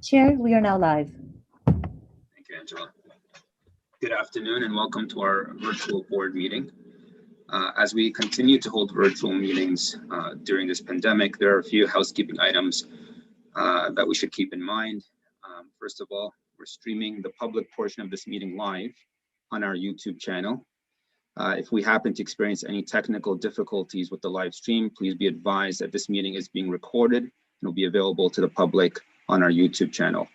Chair, we are now live. Thank you, Angela. Good afternoon and welcome to our virtual board meeting. As we continue to hold virtual meetings during this pandemic, there are a few housekeeping items that we should keep in mind. First of all, we're streaming the public portion of this meeting live on our YouTube channel. If we happen to experience any technical difficulties with the live stream, please be advised that this meeting is being recorded and will be available to the public on our YouTube channel.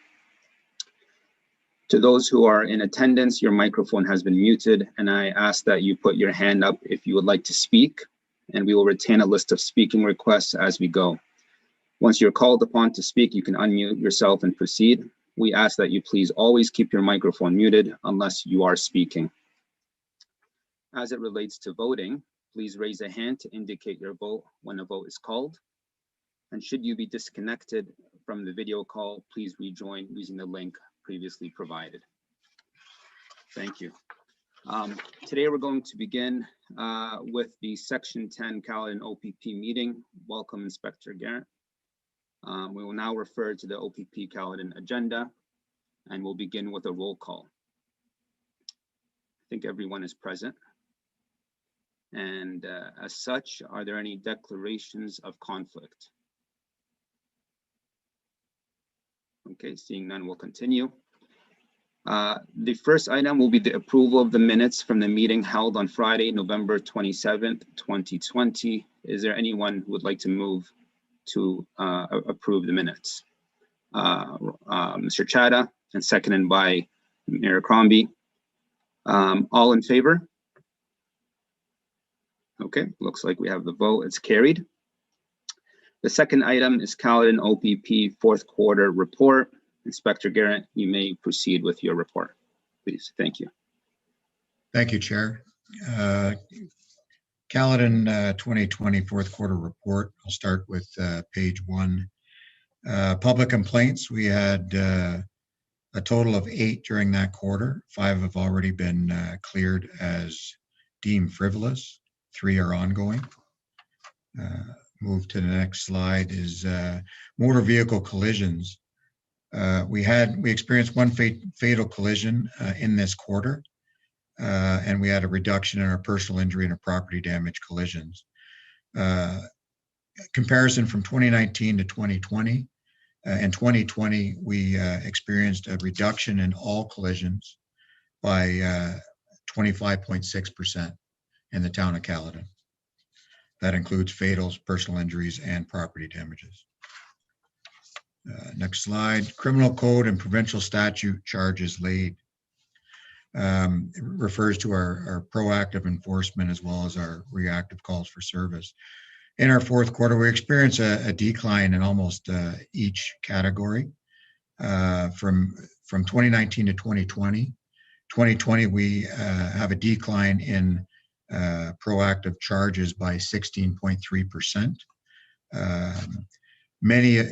To those who are in attendance, your microphone has been muted, and I ask that you put your hand up if you would like to speak, and we will retain a list of speaking requests as we go. Once you're called upon to speak, you can unmute yourself and proceed. We ask that you please always keep your microphone muted unless you are speaking. As it relates to voting, please raise a hand to indicate your vote when a vote is called. And should you be disconnected from the video call, please rejoin using the link previously provided. Thank you. Today we're going to begin with the Section 10 Caledon OPP meeting. Welcome, Inspector Garrett. We will now refer to the OPP Caledon agenda, and we'll begin with a roll call. I think everyone is present. And as such, are there any declarations of conflict? Okay, seeing none, we'll continue. The first item will be the approval of the minutes from the meeting held on Friday, November 27th, 2020. Is there anyone who would like to move to approve the minutes? Mr. Chadha, and seconded by Mayor Crombie. All in favor? Okay, looks like we have the vote. It's carried. The second item is Caledon OPP fourth quarter report. Inspector Garrett, you may proceed with your report, please. Thank you. Thank you, Chair. Caledon 2020 fourth quarter report. I'll start with page 1. Public complaints. We had a total of 8 during that quarter. 5 have already been cleared as deemed frivolous. 3 are ongoing. Move to the next slide is motor vehicle collisions. We experienced 1 fatal collision in this quarter, and we had a reduction in our personal injury and our property damage collisions. Comparison from 2019 to 2020. In 2020, we experienced a reduction in all collisions by 25.6% in the town of Caledon. That includes fatals, personal injuries, and property damages. Next slide. Criminal code and provincial statute charges laid. It refers to our proactive enforcement as well as our reactive calls for service. In our fourth quarter, we experienced a decline in almost each category from 2019 to 2020. 2020, we have a decline in proactive charges by 16.3%.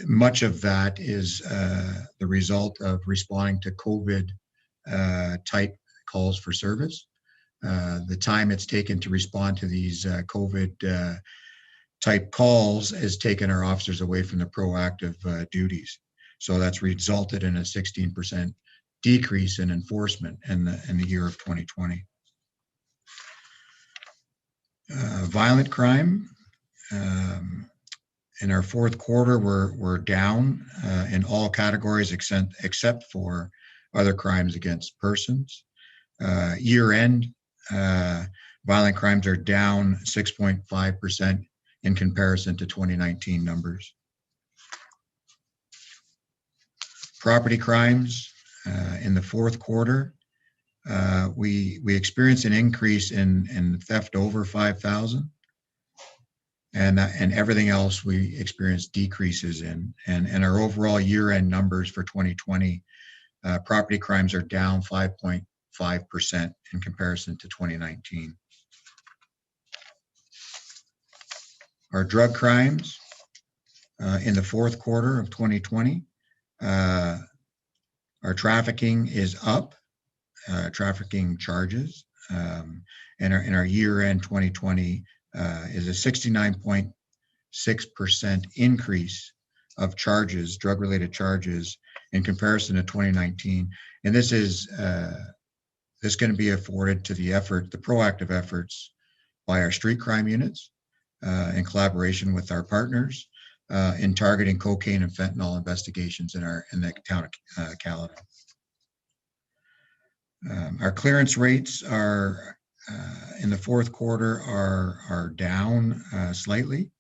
Much of that is the result of responding to COVID type calls for service. The time it's taken to respond to these COVID type calls has taken our officers away from the proactive duties. So that's resulted in a 16% decrease in enforcement in the year of 2020. Violent crime. In our fourth quarter, we're down in all categories except for other crimes against persons. Year end, violent crimes are down 6.5% in comparison to 2019 numbers. Property crimes in the fourth quarter, we experienced an increase in theft over 5,000. And everything else we experienced decreases in. And our overall year-end numbers for 2020, property crimes are down 5.5% in comparison to 2019. Our drug crimes in the fourth quarter of 2020, our trafficking is up, trafficking charges, and our year-end 2020 is a 69.6% increase of charges, drug-related charges, in comparison to 2019. And this is going to be afforded to the proactive efforts by our street crime units in collaboration with our partners in targeting cocaine and fentanyl investigations in the town of Caledon. Our clearance rates are in the fourth quarter are down slightly.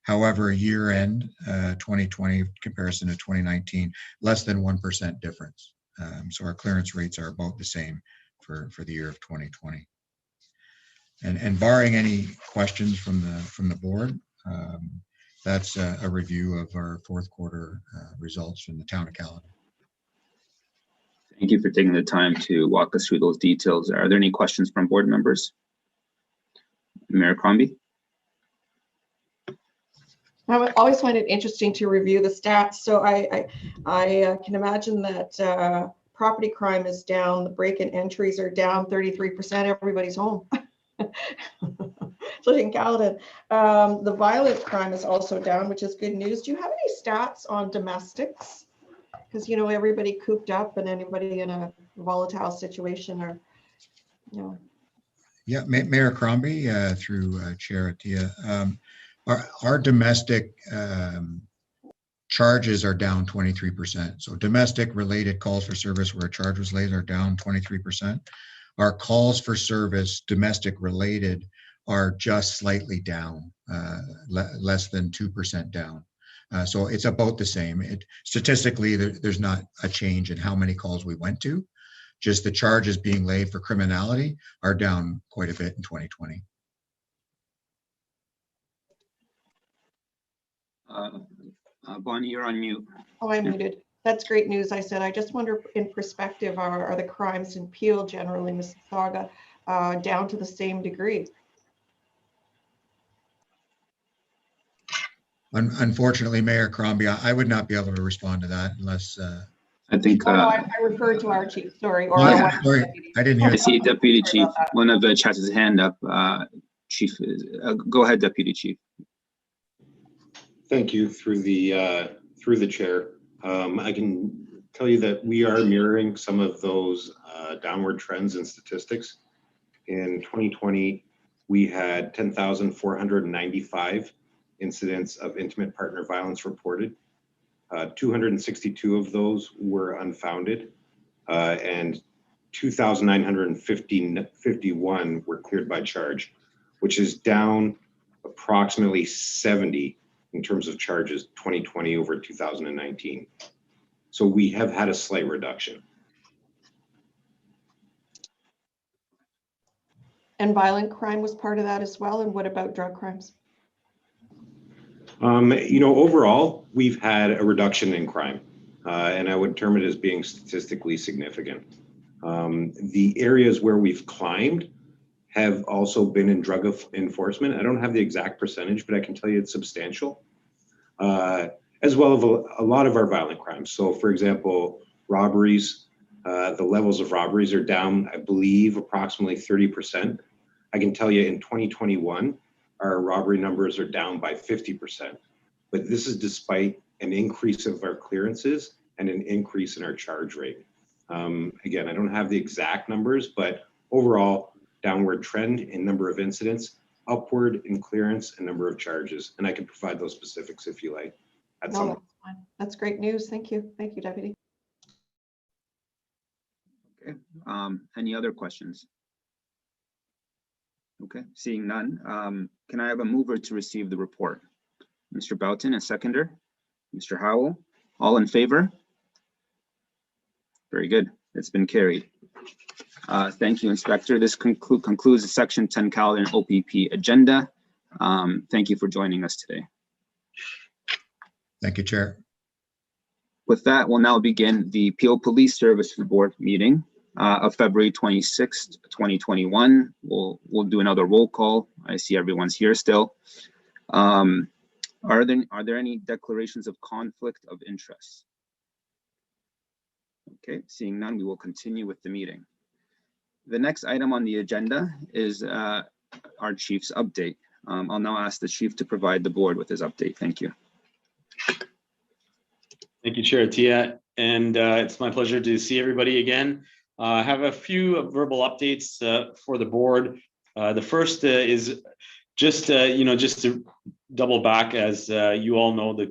However, year-end 2020 comparison to 2019, less than 1% difference. So our clearance rates are about the same for the year of 2020. And barring any questions from the board, that's a review of our fourth quarter results from the town of Caledon. Thank you for taking the time to walk us through those details. Are there any questions from board members? Mayor Crombie? I always find it interesting to review the stats. So I can imagine that property crime is down, the break-in entries are down 33%, everybody's home. So in Caledon, the violent crime is also down, which is good news. Do you have any stats on domestics? Because, you know, everybody cooped up and anybody in a volatile situation or, you know. Yeah, Mayor Crombie, through Chair Atia, our domestic charges are down 23%. So domestic related calls for service where a charge was laid are down 23%. Our calls for service, domestic related, are just slightly down, less than 2% down. So it's about the same. Statistically, there's not a change in how many calls we went to. Just the charges being laid for criminality are down quite a bit in 2020. Bonnie, you're on mute. Oh, I'm muted. That's great news. I said, I just wonder in perspective, are the crimes in Peel, generally Mississauga, down to the same degree? Unfortunately, Mayor Crombie, I would not be able to respond to that unless. I think. I referred to our chief. Sorry. Or sorry, I didn't hear. I see Deputy Chief. One of the chats his hand up. Chief, go ahead, Deputy Chief. Thank you through the chair. I can tell you that we are mirroring some of those downward trends in statistics. In 2020, we had 10,495 incidents of intimate partner violence reported. 262 of those were unfounded, and 2,951 were cleared by charge, which is down approximately 70 in terms of charges 2020 over 2019. So we have had a slight reduction. And violent crime was part of that as well. And what about drug crimes? You know, overall, we've had a reduction in crime, and I would term it as being statistically significant. The areas where we've climbed have also been in drug enforcement. I don't have the exact percentage, but I can tell you it's substantial, as well as a lot of our violent crimes. So, for example, robberies, the levels of robberies are down, I believe, approximately 30%. I can tell you in 2021, our robbery numbers are down by 50%, but this is despite an increase of our clearances and an increase in our charge rate. Again, I don't have the exact numbers, but overall downward trend in number of incidents, upward in clearance and number of charges. And I can provide those specifics if you like. No, that's fine. That's great news. Thank you. Thank you, Deputy. Okay. Any other questions? Okay, seeing none. Can I have a mover to receive the report? Mr. Boughton, a seconder. Mr. Howell, all in favor? Very good. It's been carried. Thank you, Inspector. This concludes the Section 10 Caledon OPP agenda. Thank you for joining us today. Thank you, Chair. With that, we'll now begin the Peel Police Service Board meeting of February 26th, 2021. We'll do another roll call. I see everyone's here still. Are there any declarations of conflict of interest? Okay, seeing none, we will continue with the meeting. The next item on the agenda is our chief's update. I'll now ask the chief to provide the board with his update. Thank you. Thank you, Chair Atia. and it's my pleasure to see everybody again. I have a few verbal updates for the board. The first is just just to double back, as you all know,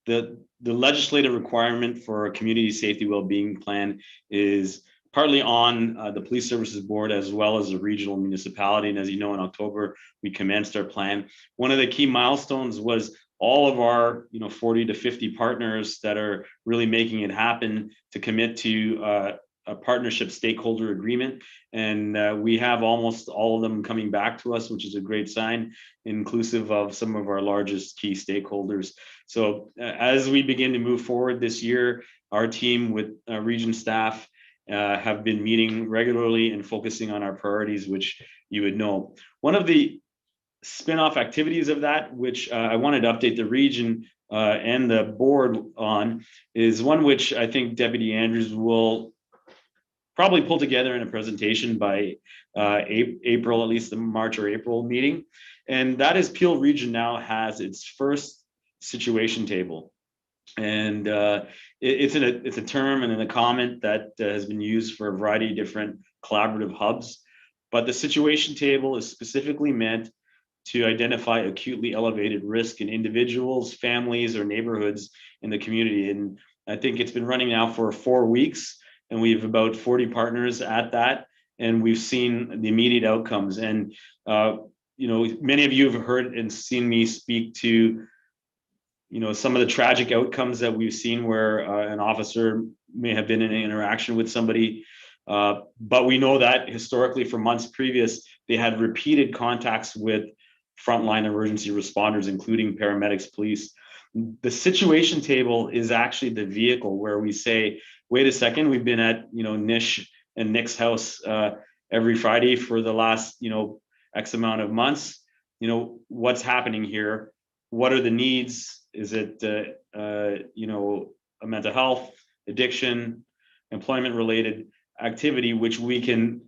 the legislative requirement for a community safety well-being plan is partly on the Police Services Board as well as the regional municipality. And as you know, in October, we commenced our plan. One of the key milestones was all of our 40 to 50 partners that are really making it happen to commit to a partnership stakeholder agreement. And we have almost all of them coming back to us, which is a great sign, inclusive of some of our largest key stakeholders. So as we begin to move forward this year, our team with region staff have been meeting regularly and focusing on our priorities, which you would know. One of the spin-off activities of that, which I wanted to update the region and the board on, is one which I think Deputy Andrews will probably pull together in a presentation by April, at least the March or April meeting. And that is Peel Region now has its first situation table. And it's a term and a comment that has been used for a variety of different collaborative hubs. But the situation table is specifically meant to identify acutely elevated risk in individuals, families, or neighborhoods in the community. And I think it's been running now for 4 weeks, and we have about 40 partners at that, and we've seen the immediate outcomes. And many of you have heard and seen me speak to some of the tragic outcomes that we've seen where an officer may have been in an interaction with somebody. But we know that historically for months previous, they had repeated contacts with frontline emergency responders, including paramedics, police. The situation table is actually the vehicle where we say, wait a second, we've been at Nish and Nick's house every Friday for the last X amount of months. What's happening here? What are the needs? Is it a mental health, addiction, employment related activity, which we can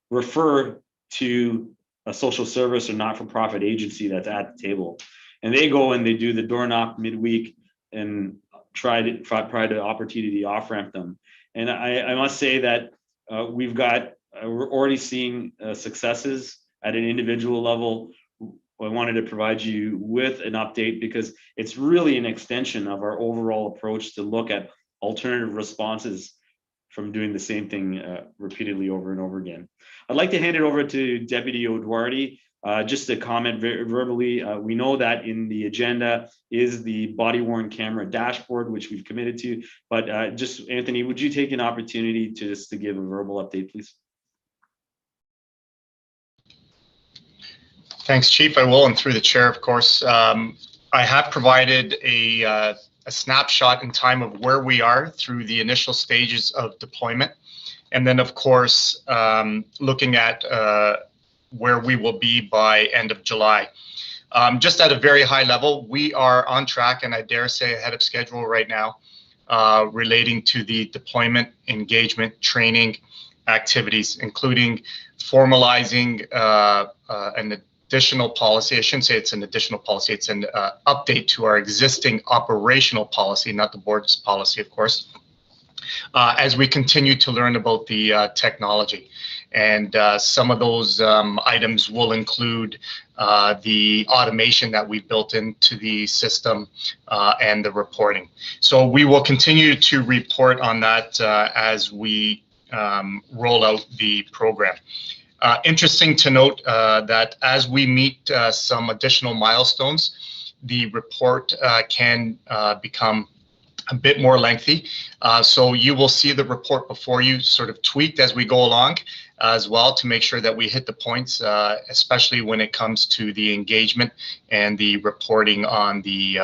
refer to a social service or not-for-profit agency that's at the table. And they go and they do the door knock midweek and try to opportunity off-ramp them. And I must say that we're already seeing successes at an individual level. I wanted to provide you with an update because it's really an extension of our overall approach to look at alternative responses from doing the same thing repeatedly over and over again. I'd like to hand it over to Deputy O'Duarty. Just to comment verbally, we know that in the agenda is the body-worn camera dashboard, which we've committed to, but just Anthony, would you take an opportunity to give a verbal update, please? Thanks, Chief. I will, and through the chair, of course. I have provided a snapshot in time of where we are through the initial stages of deployment. And then, of course, looking at where we will be by end of July. Just at a very high level, we are on track, and I dare say ahead of schedule right now, relating to the deployment, engagement, training activities, including formalizing an additional policy. I shouldn't say it's an additional policy, it's an update to our existing operational policy, not the board's policy, of course, as we continue to learn about the technology. And some of those items will include the automation that we've built into the system and the reporting. So we will continue to report on that as we roll out the program. Interesting to note that as we meet some additional milestones, the report can become a bit more lengthy. So you will see the report before you sort of tweaked as we go along as well to make sure that we hit the points, especially when it comes to the engagement and the reporting on the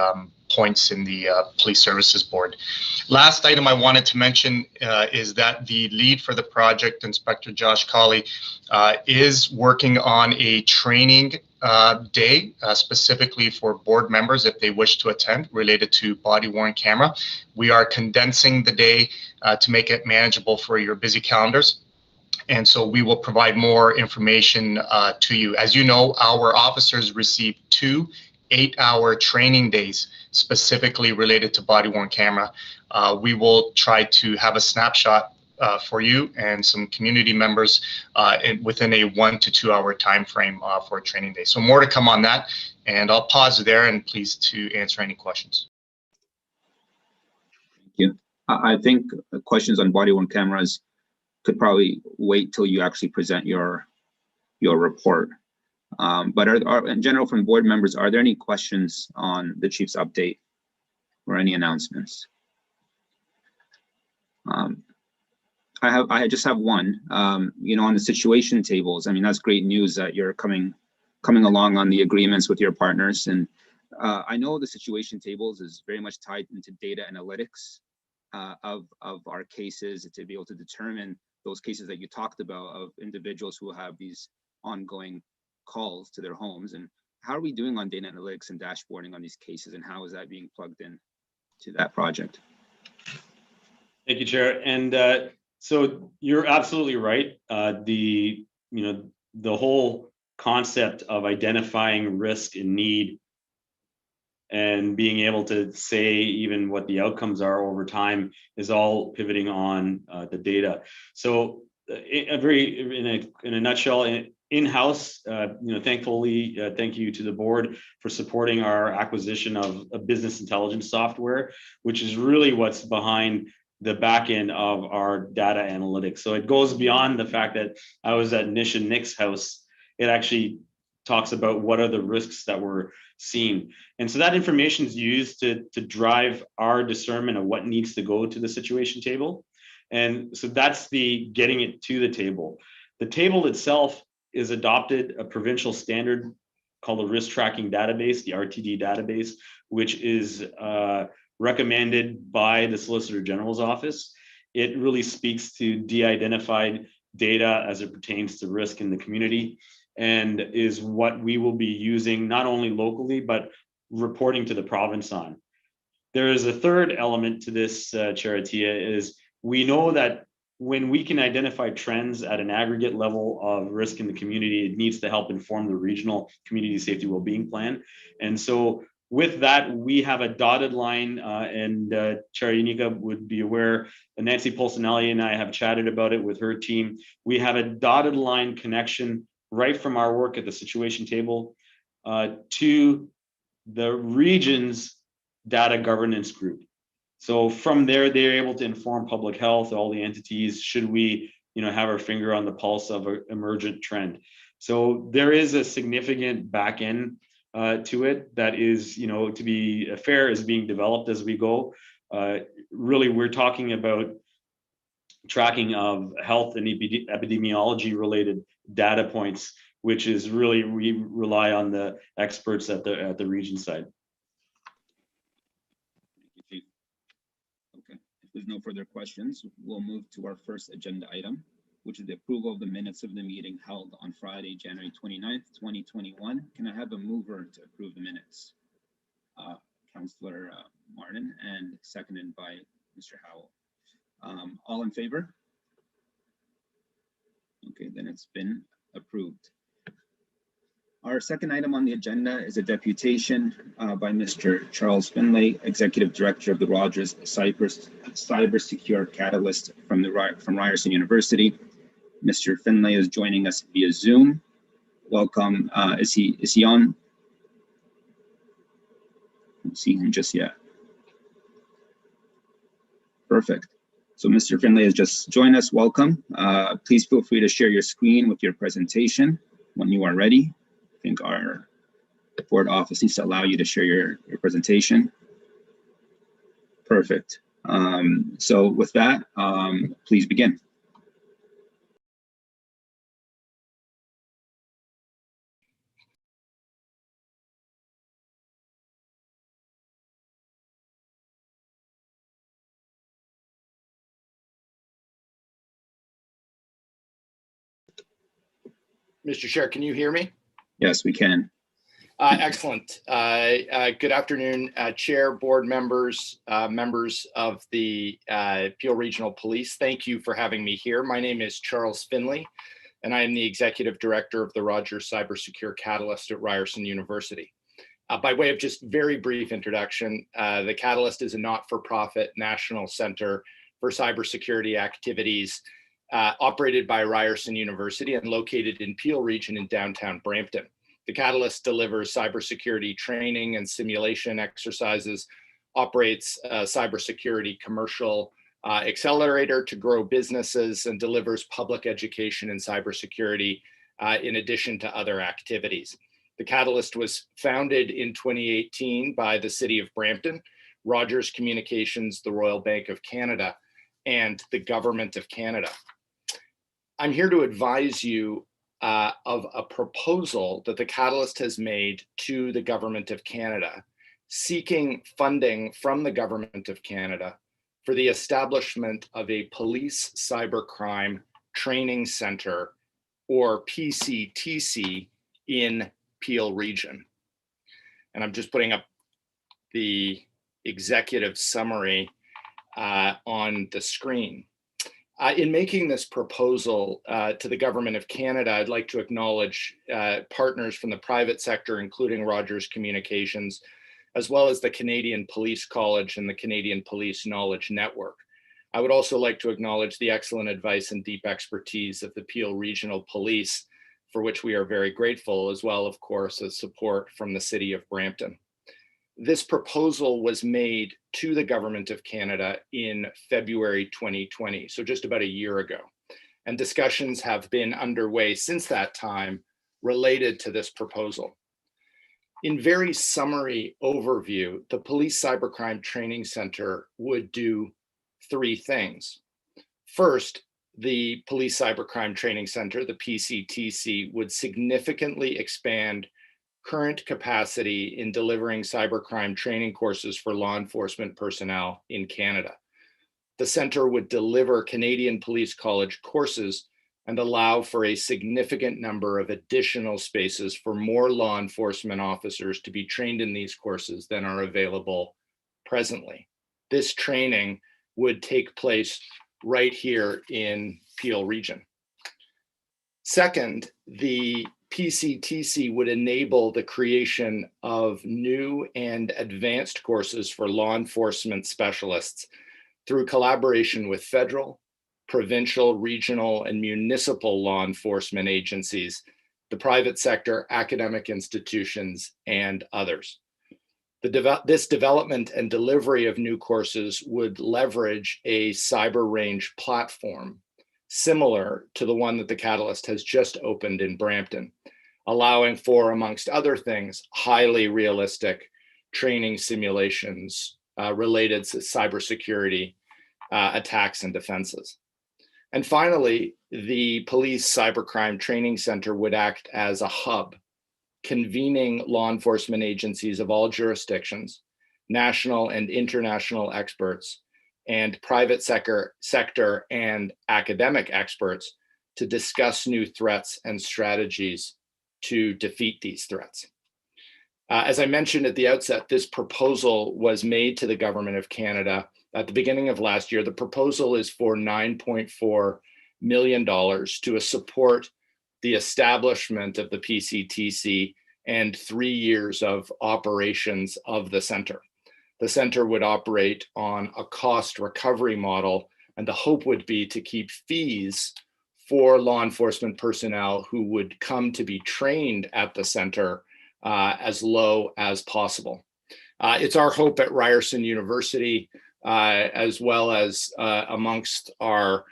points in the Police Services Board. Last item I wanted to mention is that the lead for the project, Inspector Josh Colley, is working on a training day specifically for board members if they wish to attend related to body-worn camera. We are condensing the day to make it manageable for your busy calendars. And so we will provide more information to you. As you know, our officers receive 2 8-hour training days specifically related to body-worn camera. We will try to have a snapshot for you and some community members within a 1 to 2 hour time frame for a training day. So more to come on that, and I'll pause there and pleased to answer any questions. Thank you. I think questions on body-worn cameras could probably wait till you actually present your report. But in general, from board members, are there any questions on the chief's update or any announcements? I just have one. On the situation tables, I mean, that's great news that you're coming along on the agreements with your partners. And I know the situation tables is very much tied into data analytics of our cases, to be able to determine those cases that you talked about of individuals who have these ongoing calls to their homes. And how are we doing on data analytics and dashboarding on these cases, and how is that being plugged in to that project? Thank you, Chair. And so you're absolutely right. The whole concept of identifying risk and need and being able to say even what the outcomes are over time is all pivoting on the data. So in a nutshell, in-house, thankfully, thank you to the board for supporting our acquisition of a business intelligence software, which is really what's behind the back end of our data analytics. So it goes beyond the fact that I was at Nish and Nick's house. It actually talks about what are the risks that we're seeing. And so that information is used to drive our discernment of what needs to go to the situation table. And so that's the getting it to the table. The table itself is adopted a provincial standard called the risk tracking database, the RTD database, which is recommended by the Solicitor General's office. It really speaks to de-identified data as it pertains to risk in the community, and is what we will be using not only locally, but reporting to the province on. There is a third element to this, Chair Attia, is we know that when we can identify trends at an aggregate level of risk in the community, it needs to help inform the regional community safety wellbeing plan. And so with that, we have a dotted line, and Chair Unica would be aware, Nancy Polsinelli and I have chatted about it with her team. We have a dotted line connection right from our work at the situation table to the region's data governance group. So from there, they're able to inform public health, all the entities, should we have our finger on the pulse of an emergent trend. So there is a significant back end to it that is, to be fair, is being developed as we go. Really, we're talking about tracking of health and epidemiology related data points, which is really, we rely on the experts at the region side. Okay, if there's no further questions, we'll move to our first agenda item, which is the approval of the minutes of the meeting held on Friday, January 29th, 2021. Can I have a mover to approve the minutes? Councillor Martin, and seconded by Mr. Howell. All in favor? Okay, then it's been approved. Our second item on the agenda is a deputation by Mr. Charles Finlay, Executive Director of the Rogers Cyber Secure Catalyst from Ryerson University. Mr. Finlay is joining us via Zoom. Welcome. Is he on? I don't see him just yet. Perfect. So Mr. Finlay has just joined us. Welcome. Please feel free to share your screen with your presentation when you are ready. I think our board office needs to allow you to share your presentation. Perfect. So with that, please begin. Mr. Chair, can you hear me? Yes, we can. Excellent. Good afternoon, Chair, board members, members of the Peel Regional Police. Thank you for having me here. My name is Charles Finlay, and I am the Executive Director of the Rogers Cyber Secure Catalyst at Ryerson University. By way of just very brief introduction, the Catalyst is a not-for-profit national center for cybersecurity activities operated by Ryerson University and located in Peel Region in downtown Brampton. The Catalyst delivers cybersecurity training and simulation exercises, operates a cybersecurity commercial accelerator to grow businesses, and delivers public education in cybersecurity in addition to other activities. The Catalyst was founded in 2018 by the City of Brampton, Rogers Communications, the Royal Bank of Canada, and the Government of Canada. I'm here to advise you of a proposal that the Catalyst has made to the Government of Canada, seeking funding from the Government of Canada for the establishment of a police cybercrime training center, or PCTC, in Peel Region. And I'm just putting up the executive summary on the screen. In making this proposal to the Government of Canada, I'd like to acknowledge partners from the private sector, including Rogers Communications, as well as the Canadian Police College and the Canadian Police Knowledge Network. I would also like to acknowledge the excellent advice and deep expertise of the Peel Regional Police, for which we are very grateful, as well, of course, as support from the City of Brampton. This proposal was made to the Government of Canada in February 2020, so just about a year ago. And discussions have been underway since that time related to this proposal. In very summary overview, the Police Cybercrime Training Center would do three things. First, the Police Cybercrime Training Center, the PCTC, would significantly expand current capacity in delivering cybercrime training courses for law enforcement personnel in Canada. The center would deliver Canadian Police College courses and allow for a significant number of additional spaces for more law enforcement officers to be trained in these courses than are available presently. This training would take place right here in Peel Region. Second, the PCTC would enable the creation of new and advanced courses for law enforcement specialists through collaboration with federal, provincial, regional, and municipal law enforcement agencies, the private sector, academic institutions, and others. This development and delivery of new courses would leverage a cyber range platform similar to the one that the Catalyst has just opened in Brampton, allowing for, amongst other things, highly realistic training simulations related to cybersecurity attacks and defenses. And finally, the Police Cybercrime Training Center would act as a hub, convening law enforcement agencies of all jurisdictions, national and international experts, and private sector and academic experts to discuss new threats and strategies to defeat these threats. As I mentioned at the outset, this proposal was made to the Government of Canada at the beginning of last year. The proposal is for $9.4 million to support the establishment of the PCTC and 3 years of operations of the center. The center would operate on a cost recovery model, and the hope would be to keep fees for law enforcement personnel who would come to be trained at the center as low as possible. It's our hope at Ryerson University, as well as amongst our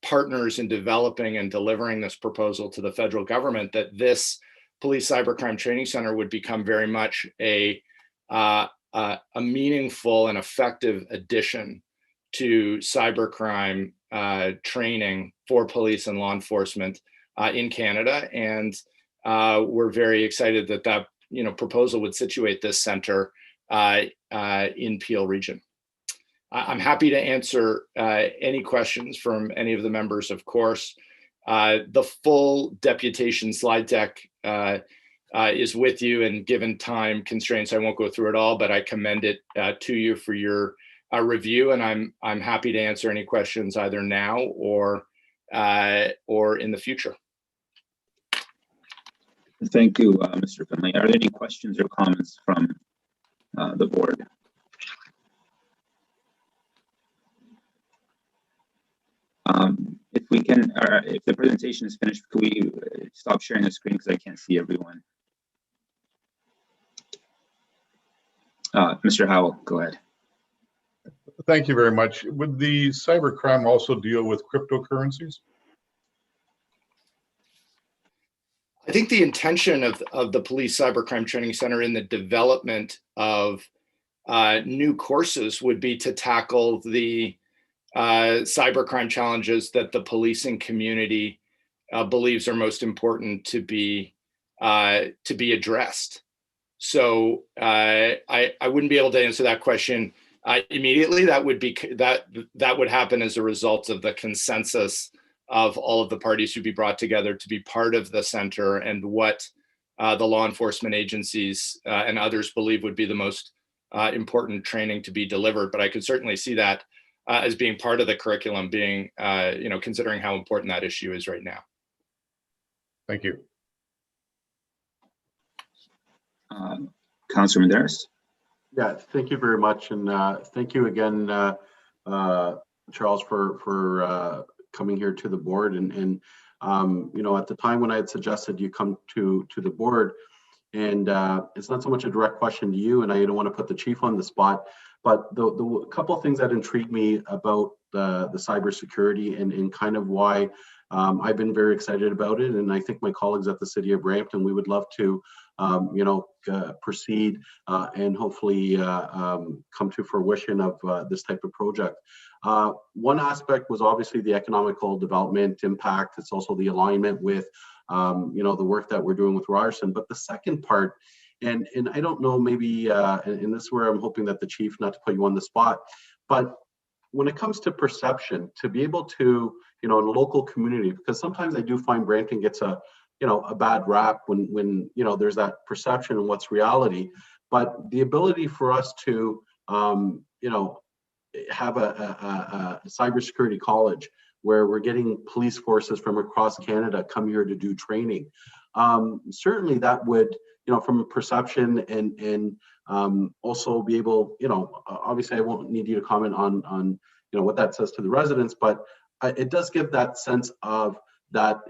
partners in developing and delivering this proposal to the federal government, that this Police Cybercrime Training Center would become very much a meaningful and effective addition to cybercrime training for police and law enforcement in Canada. And we're very excited that that proposal would situate this center in Peel Region. I'm happy to answer any questions from any of the members, of course. The full deputation slide deck is with you, and given time constraints, I won't go through it all, but I commend it to you for your review, and I'm happy to answer any questions either now or in the future. Thank you, Mr. Finley. Are there any questions or comments from the board? If we can, if the presentation is finished, could we stop sharing the screen because I can't see everyone? Mr. Howell, go ahead. Thank you very much. Would the cybercrime also deal with cryptocurrencies? I think the intention of the Police Cybercrime Training Center in the development of new courses would be to tackle the cybercrime challenges that the policing community believes are most important to be addressed. So I wouldn't be able to answer that question immediately. That would happen as a result of the consensus of all of the parties who'd be brought together to be part of the center and what the law enforcement agencies and others believe would be the most important training to be delivered. But I could certainly see that as being part of the curriculum, being, considering how important that issue is right now. Thank you. Councilor Menderes. Yeah, thank you very much. And thank you again, Charles, for coming here to the board. And at the time when I had suggested you come to the board, and it's not so much a direct question to you, and I don't want to put the chief on the spot, but the couple of things that intrigued me about the cybersecurity and kind of why I've been very excited about it, and I think my colleagues at the City of Brampton, we would love to, proceed and hopefully come to fruition of this type of project. One aspect was obviously the economical development impact. It's also the alignment with, the work that we're doing with Ryerson. But the second part, and I don't know, maybe, and this is where I'm hoping that the chief, not to put you on the spot, but when it comes to perception, to be able to, in a local community, because sometimes I do find Brampton gets a bad rap when there's that perception and what's reality, but the ability for us to, have a cybersecurity college where we're getting police forces from across Canada come here to do training. Certainly that would, from a perception and also be able, obviously I won't need you to comment on what that says to the residents, but it does give that sense of that,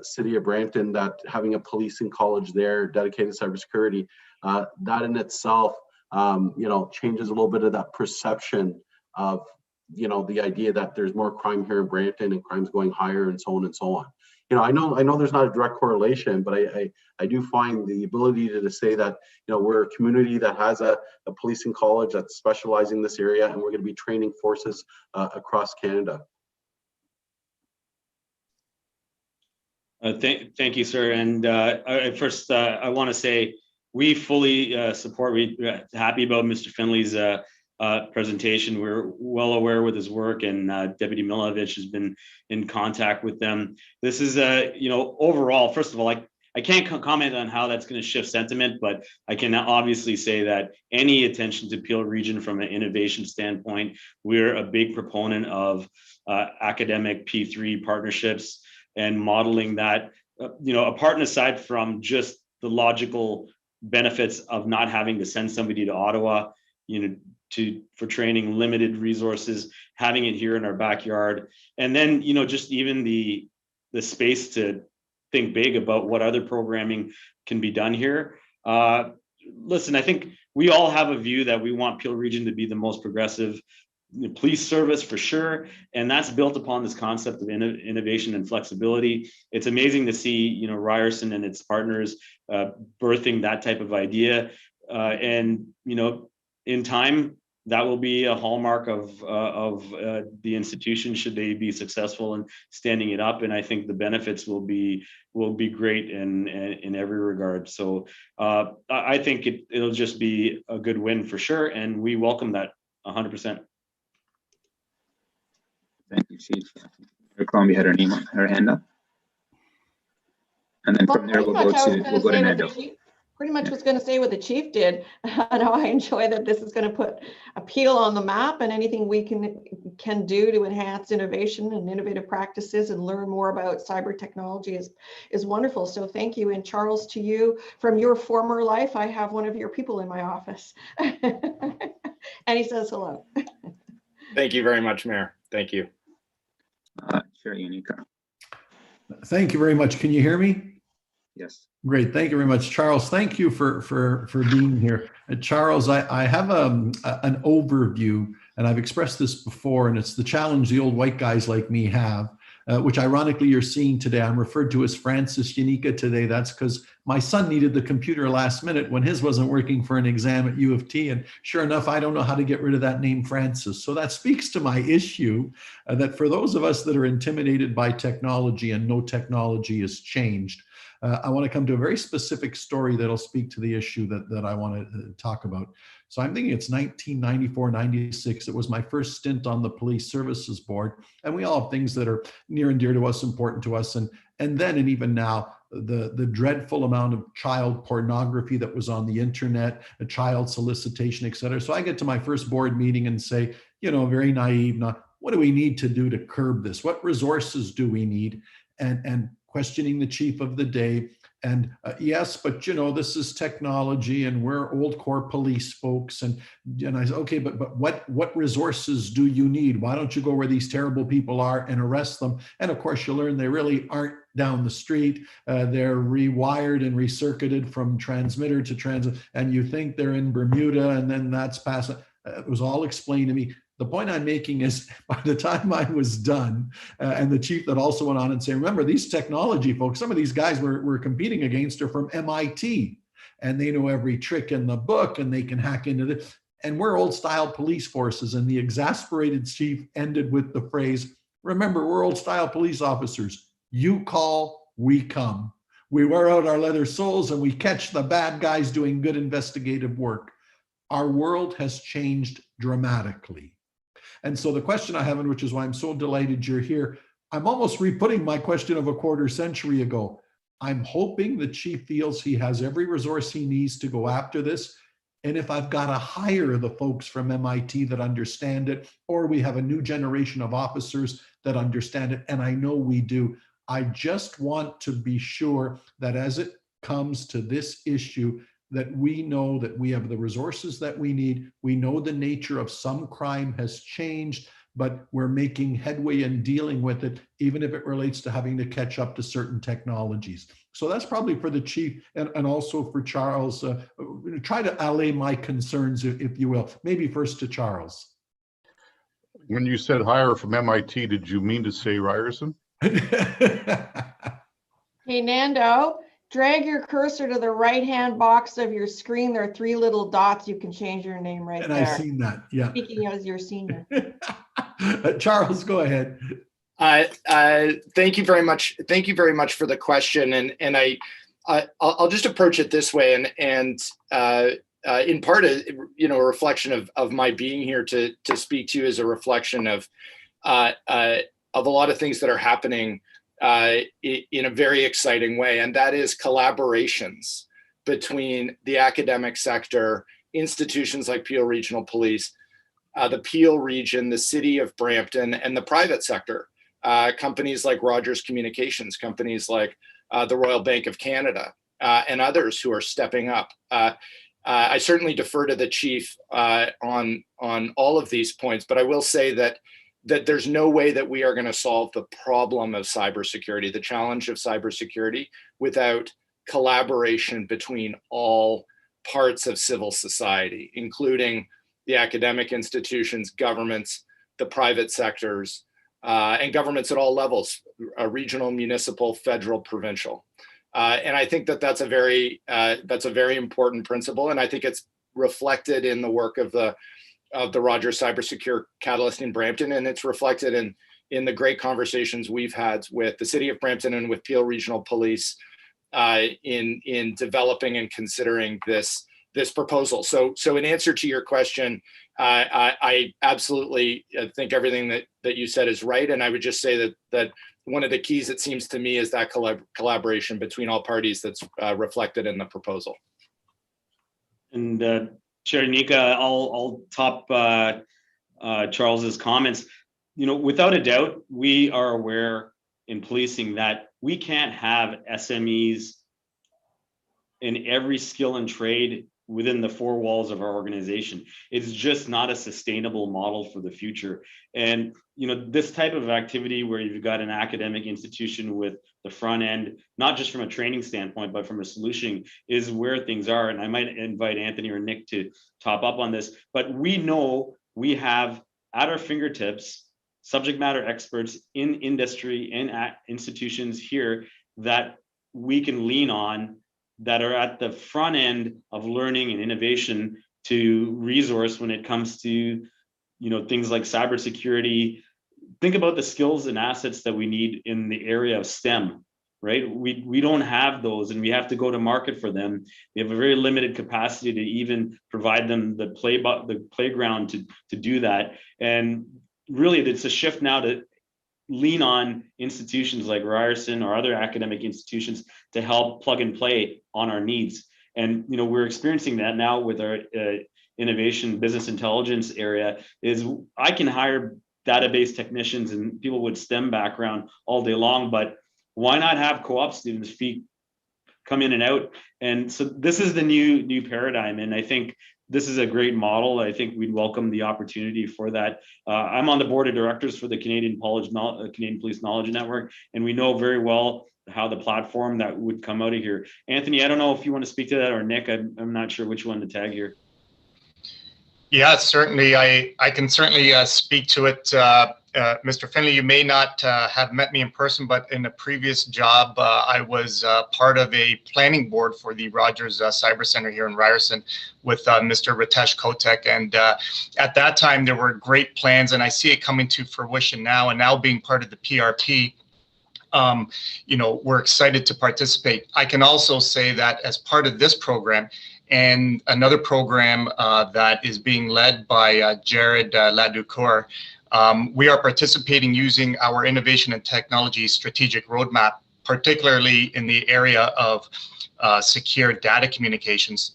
City of Brampton, that having a policing college there dedicated to cybersecurity, that in itself, changes a little bit of that perception of, the idea that there's more crime here in Brampton and crime's going higher and so on and so on. I know there's not a direct correlation, but I do find the ability to say that, we're a community that has a policing college that's specializing in this area, and we're going to be training forces across Canada. Thank you, sir. And first, I want to say we fully support. We're happy about Mr. Finley's presentation. We're well aware with his work, and Deputy Milovich has been in contact with them. This is overall, first of all, I can't comment on how that's going to shift sentiment, but I can obviously say that any attention to Peel Region from an innovation standpoint, we're a big proponent of academic P3 partnerships and modeling that, apart and aside from just the logical benefits of not having to send somebody to Ottawa, for training, limited resources, having it here in our backyard, and then just even the space to think big about what other programming can be done here. Listen, I think we all have a view that we want Peel Region to be the most progressive police service for sure, and that's built upon this concept of innovation and flexibility. It's amazing to see Ryerson and its partners birthing that type of idea, and in time that will be a hallmark of the institution should they be successful in standing it up, and I think the benefits will be great in every regard. So I think it'll just be a good win for sure, and we welcome that 100%. Thank you, Chief. Columbia had her hand up. And then from there, we'll go to Nando. pretty much was going to say what the chief did. No, I enjoy that this is going to put Peel on the map, and anything we can do to enhance innovation and innovative practices and learn more about cyber technology is wonderful. So thank you. And Charles, to you, from your former life, I have one of your people in my office. And he says hello. Thank you very much, Mayor. Thank you. Chair Unica. Thank you very much. Can you hear me? Yes. Great. Thank you very much, Charles. Thank you for being here. Charles, I have an overview, and I've expressed this before, and it's the challenge the old white guys like me have, which ironically you're seeing today. I'm referred to as Francis Unica today. That's because my son needed the computer last minute when his wasn't working for an exam at U of T. And sure enough, I don't know how to get rid of that name Francis. So that speaks to my issue that for those of us that are intimidated by technology and no technology has changed, I want to come to a very specific story that'll speak to the issue that I want to talk about. So I'm thinking it's 1994, 96. It was my first stint on the Police Services Board. And we all have things that are near and dear to us, important to us. And then, and even now, the dreadful amount of child pornography that was on the internet, a child solicitation, et cetera. So I get to my first board meeting and say, very naive, what do we need to do to curb this? What resources do we need? And questioning the chief of the day. And yes, but this is technology and we're old core police folks. And I said, okay, but what resources do you need? Why don't you go where these terrible people are and arrest them? And of course, you learn they really aren't down the street. They're rewired and recircuited from transmitter to transmitter. And you think they're in Bermuda, and then that's past. It was all explained to me. The point I'm making is by the time I was done, and the chief that also went on and say, remember, these technology folks, some of these guys we're competing against are from MIT, and they know every trick in the book, and they can hack into this. And we're old style police forces. And the exasperated chief ended with the phrase, remember, we're old style police officers. You call, we come. We wear out our leather soles and we catch the bad guys doing good investigative work. Our world has changed dramatically. And so the question I have, and which is why I'm so delighted you're here, I'm almost re-putting my question of a quarter century ago. I'm hoping the chief feels he has every resource he needs to go after this. And if I've got to hire the folks from MIT that understand it, or we have a new generation of officers that understand it, and I know we do, I just want to be sure that as it comes to this issue, that we know that we have the resources that we need. We know the nature of some crime has changed, but we're making headway in dealing with it, even if it relates to having to catch up to certain technologies. So that's probably for the chief and also for Charles. Try to allay my concerns, if you will. Maybe first to Charles. When you said hire from MIT, did you mean to say Ryerson? Hey, Nando. Drag your cursor to the right-hand box of your screen. There are 3 little dots. You can change your name right And there. I've seen that, yeah. Speaking as your senior. Charles, go ahead. Thank you very much. Thank you very much for the question. And I'll just approach it this way. And in part, a reflection of my being here to speak to you is a reflection of a lot of things that are happening in a very exciting way, and that is collaborations between the academic sector, institutions like Peel Regional Police, the Peel region, the city of Brampton, and the private sector, companies like Rogers Communications, companies like the Royal Bank of Canada, and others who are stepping up. I certainly defer to the chief on all of these points, but I will say that there's no way that we are going to solve the problem of cybersecurity, the challenge of cybersecurity, without collaboration between all parts of civil society, including the academic institutions, governments, the private sectors, and governments at all levels, regional, municipal, federal, provincial. And I think that's a very important principle, and I think it's reflected in the work of the Rogers Cybersecure Catalyst in Brampton, and it's reflected in the great conversations we've had with the city of Brampton and with Peel Regional Police in developing and considering this proposal. So in answer to your question, I absolutely think everything that you said is right, and I would just say that one of the keys, it seems to me, is that collaboration between all parties that's reflected in the proposal. and Chair Nika, I'll top Charles's comments. Without a doubt, we are aware in policing that we can't have SMEs in every skill and trade within the four walls of our organization. It's just not a sustainable model for the future. And this type of activity where you've got an academic institution with the front end, not just from a training standpoint, but from a solution, is where things are. And I might invite Anthony or Nick to top up on this, but we know we have at our fingertips subject matter experts in industry and at institutions here that we can lean on, that are at the front end of learning and innovation to resource when it comes to things like cybersecurity. Think about the skills and assets that we need in the area of STEM, right? We don't have those, and we have to go to market for them. We have a very limited capacity to even provide them the playground to do that. And really, it's a shift now to lean on institutions like Ryerson or other academic institutions to help plug and play on our needs. And we're experiencing that now with our innovation business intelligence area. Is I can hire database technicians and people with STEM background all day long, but why not have co-op students come in and out? And so this is the new paradigm, and I think this is a great model. I think we'd welcome the opportunity for that. I'm on the board of directors for the Canadian Police Knowledge Network, and we know very well how the platform that would come out of here. Anthony, I don't know if you want to speak to that, or Nick, I'm not sure which one to tag here. Yeah, certainly. I can certainly speak to it. Mr. Finley, you may not have met me in person, but in a previous job, I was part of a planning board for the Rogers Cyber Center here in Ryerson with Mr. Ritesh Kotek. And at that time, there were great plans, and I see it coming to fruition now. And now being part of the PRP, we're excited to participate. I can also say that as part of this program, and another program that is being led by Jared Laducour, we are participating using our innovation and technology strategic roadmap, particularly in the area of secure data communications,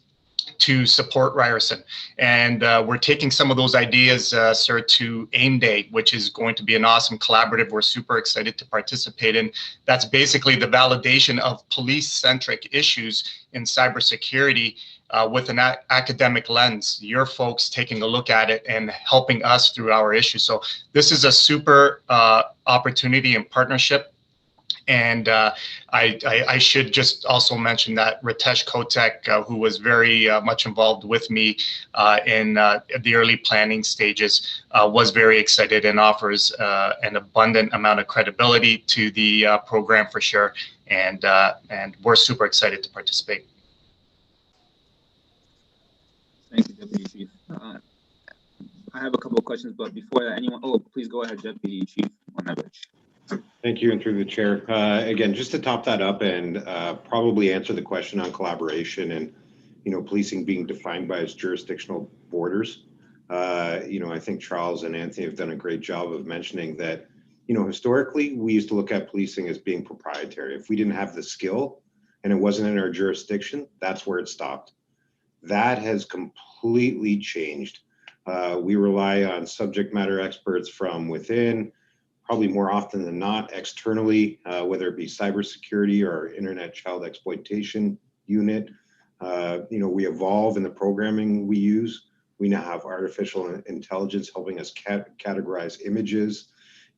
to support Ryerson. And we're taking some of those ideas, sir, to AIM Day, which is going to be an awesome collaborative we're super excited to participate in. That's basically the validation of police-centric issues in cybersecurity with an academic lens, your folks taking a look at it and helping us through our issues. So this is a super opportunity and partnership. And I should just also mention that Ritesh Kotek, who was very much involved with me in the early planning stages, was very excited and offers an abundant amount of credibility to the program for sure. And we're super excited to participate. Thank you, Deputy Chief. I have a couple of questions, but before that, please go ahead, Deputy Chief Monevich. Thank you, and through the chair. Again, just to top that up and probably answer the question on collaboration and, policing being defined by its jurisdictional borders. I think Charles and Anthony have done a great job of mentioning that, historically, we used to look at policing as being proprietary. If we didn't have the skill and it wasn't in our jurisdiction, that's where it stopped. That has completely changed. We rely on subject matter experts from within, probably more often than not externally, whether it be cybersecurity or internet child exploitation unit. We evolve in the programming we use. We now have artificial intelligence helping us categorize images.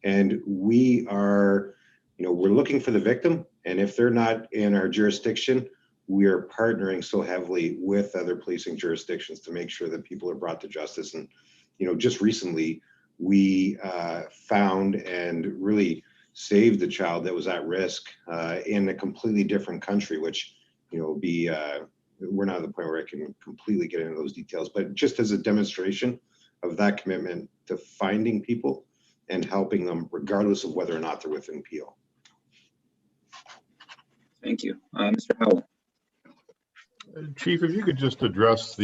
And we are, we're looking for the victim. And if they're not in our jurisdiction, we are partnering so heavily with other policing jurisdictions to make sure that people are brought to justice. And, just recently, we found and really saved the child that was at risk in a completely different country, which, we're not at the point where I can completely get into those details, but just as a demonstration of that commitment to finding people and helping them regardless of whether or not they're within PO. Thank you. Mr. Howell. Chief, if you could just address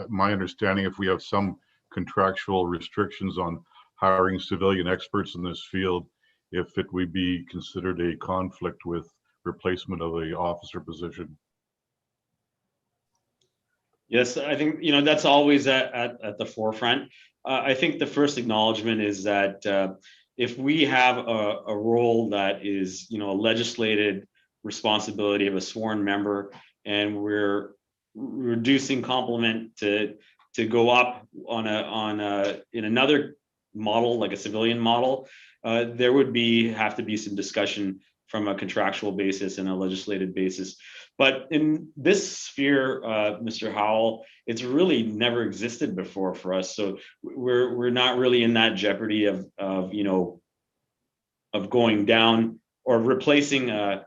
my understanding, if we have some contractual restrictions on hiring civilian experts in this field, if it would be considered a conflict with replacement of the officer position. Yes, I think, that's always at the forefront. I think the first acknowledgement is that if we have a role that is, a legislated responsibility of a sworn member, and we're reducing complement to go up in another model, like a civilian model, there would have to be some discussion from a contractual basis and a legislated basis. But in this sphere, Mr. Howell, it's really never existed before for us. So we're not really in that jeopardy of going down or replacing a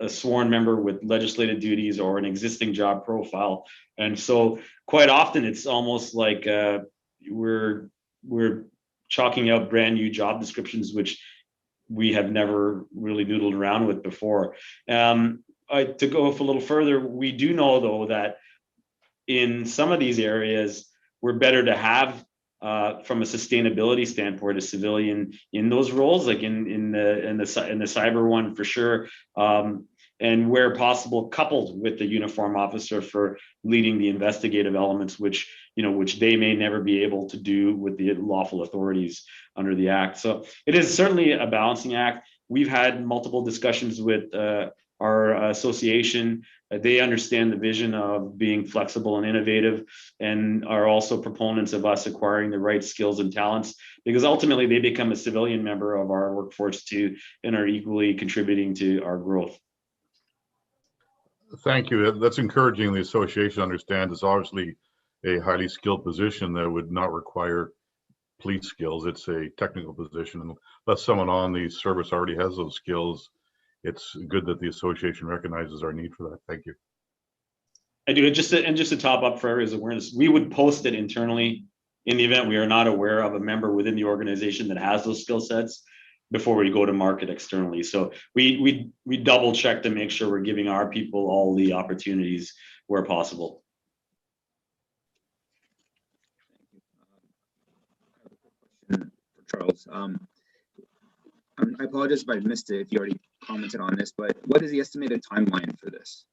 sworn member with legislative duties or an existing job profile. And so quite often it's almost like we're chalking out brand new job descriptions, which we have never really noodled around with before. To go a little further, we do know though that in some of these areas, we're better to have from a sustainability standpoint, a civilian in those roles, like in the cyber one for sure, and where possible, coupled with the uniform officer for leading the investigative elements, which they may never be able to do with the lawful authorities under the Act. So it is certainly a balancing act. We've had multiple discussions with our association. They understand the vision of being flexible and innovative, and are also proponents of us acquiring the right skills and talents, because ultimately they become a civilian member of our workforce too, and are equally contributing to our growth. Thank you. That's encouraging. The association understands it's obviously a highly skilled position that would not require police skills. It's a technical position, and unless someone on the service already has those skills, it's good that the association recognizes our need for that. Thank you. I do. Just to top up for everyone's awareness, we would post it internally in the event we are not aware of a member within the organization that has those skill sets before we go to market externally. So we double check to make sure we're giving our people all the opportunities where possible. For Charles, I apologize if I missed it, if you already commented on this, but what is the estimated timeline for this?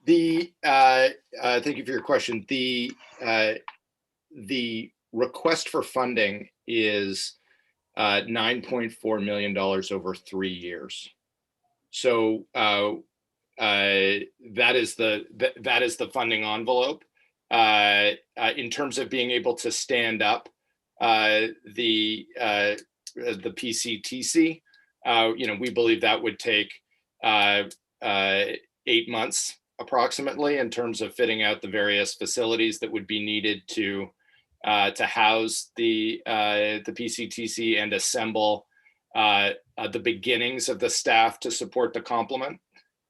Thank you for your question. The request for funding is $9.4 million over 3 years. So that is the funding envelope. In terms of being able to stand up the PCTC, we believe that would take 8 months approximately, in terms of fitting out the various facilities that would be needed to house the PCTC and assemble the beginnings of the staff to support the complement.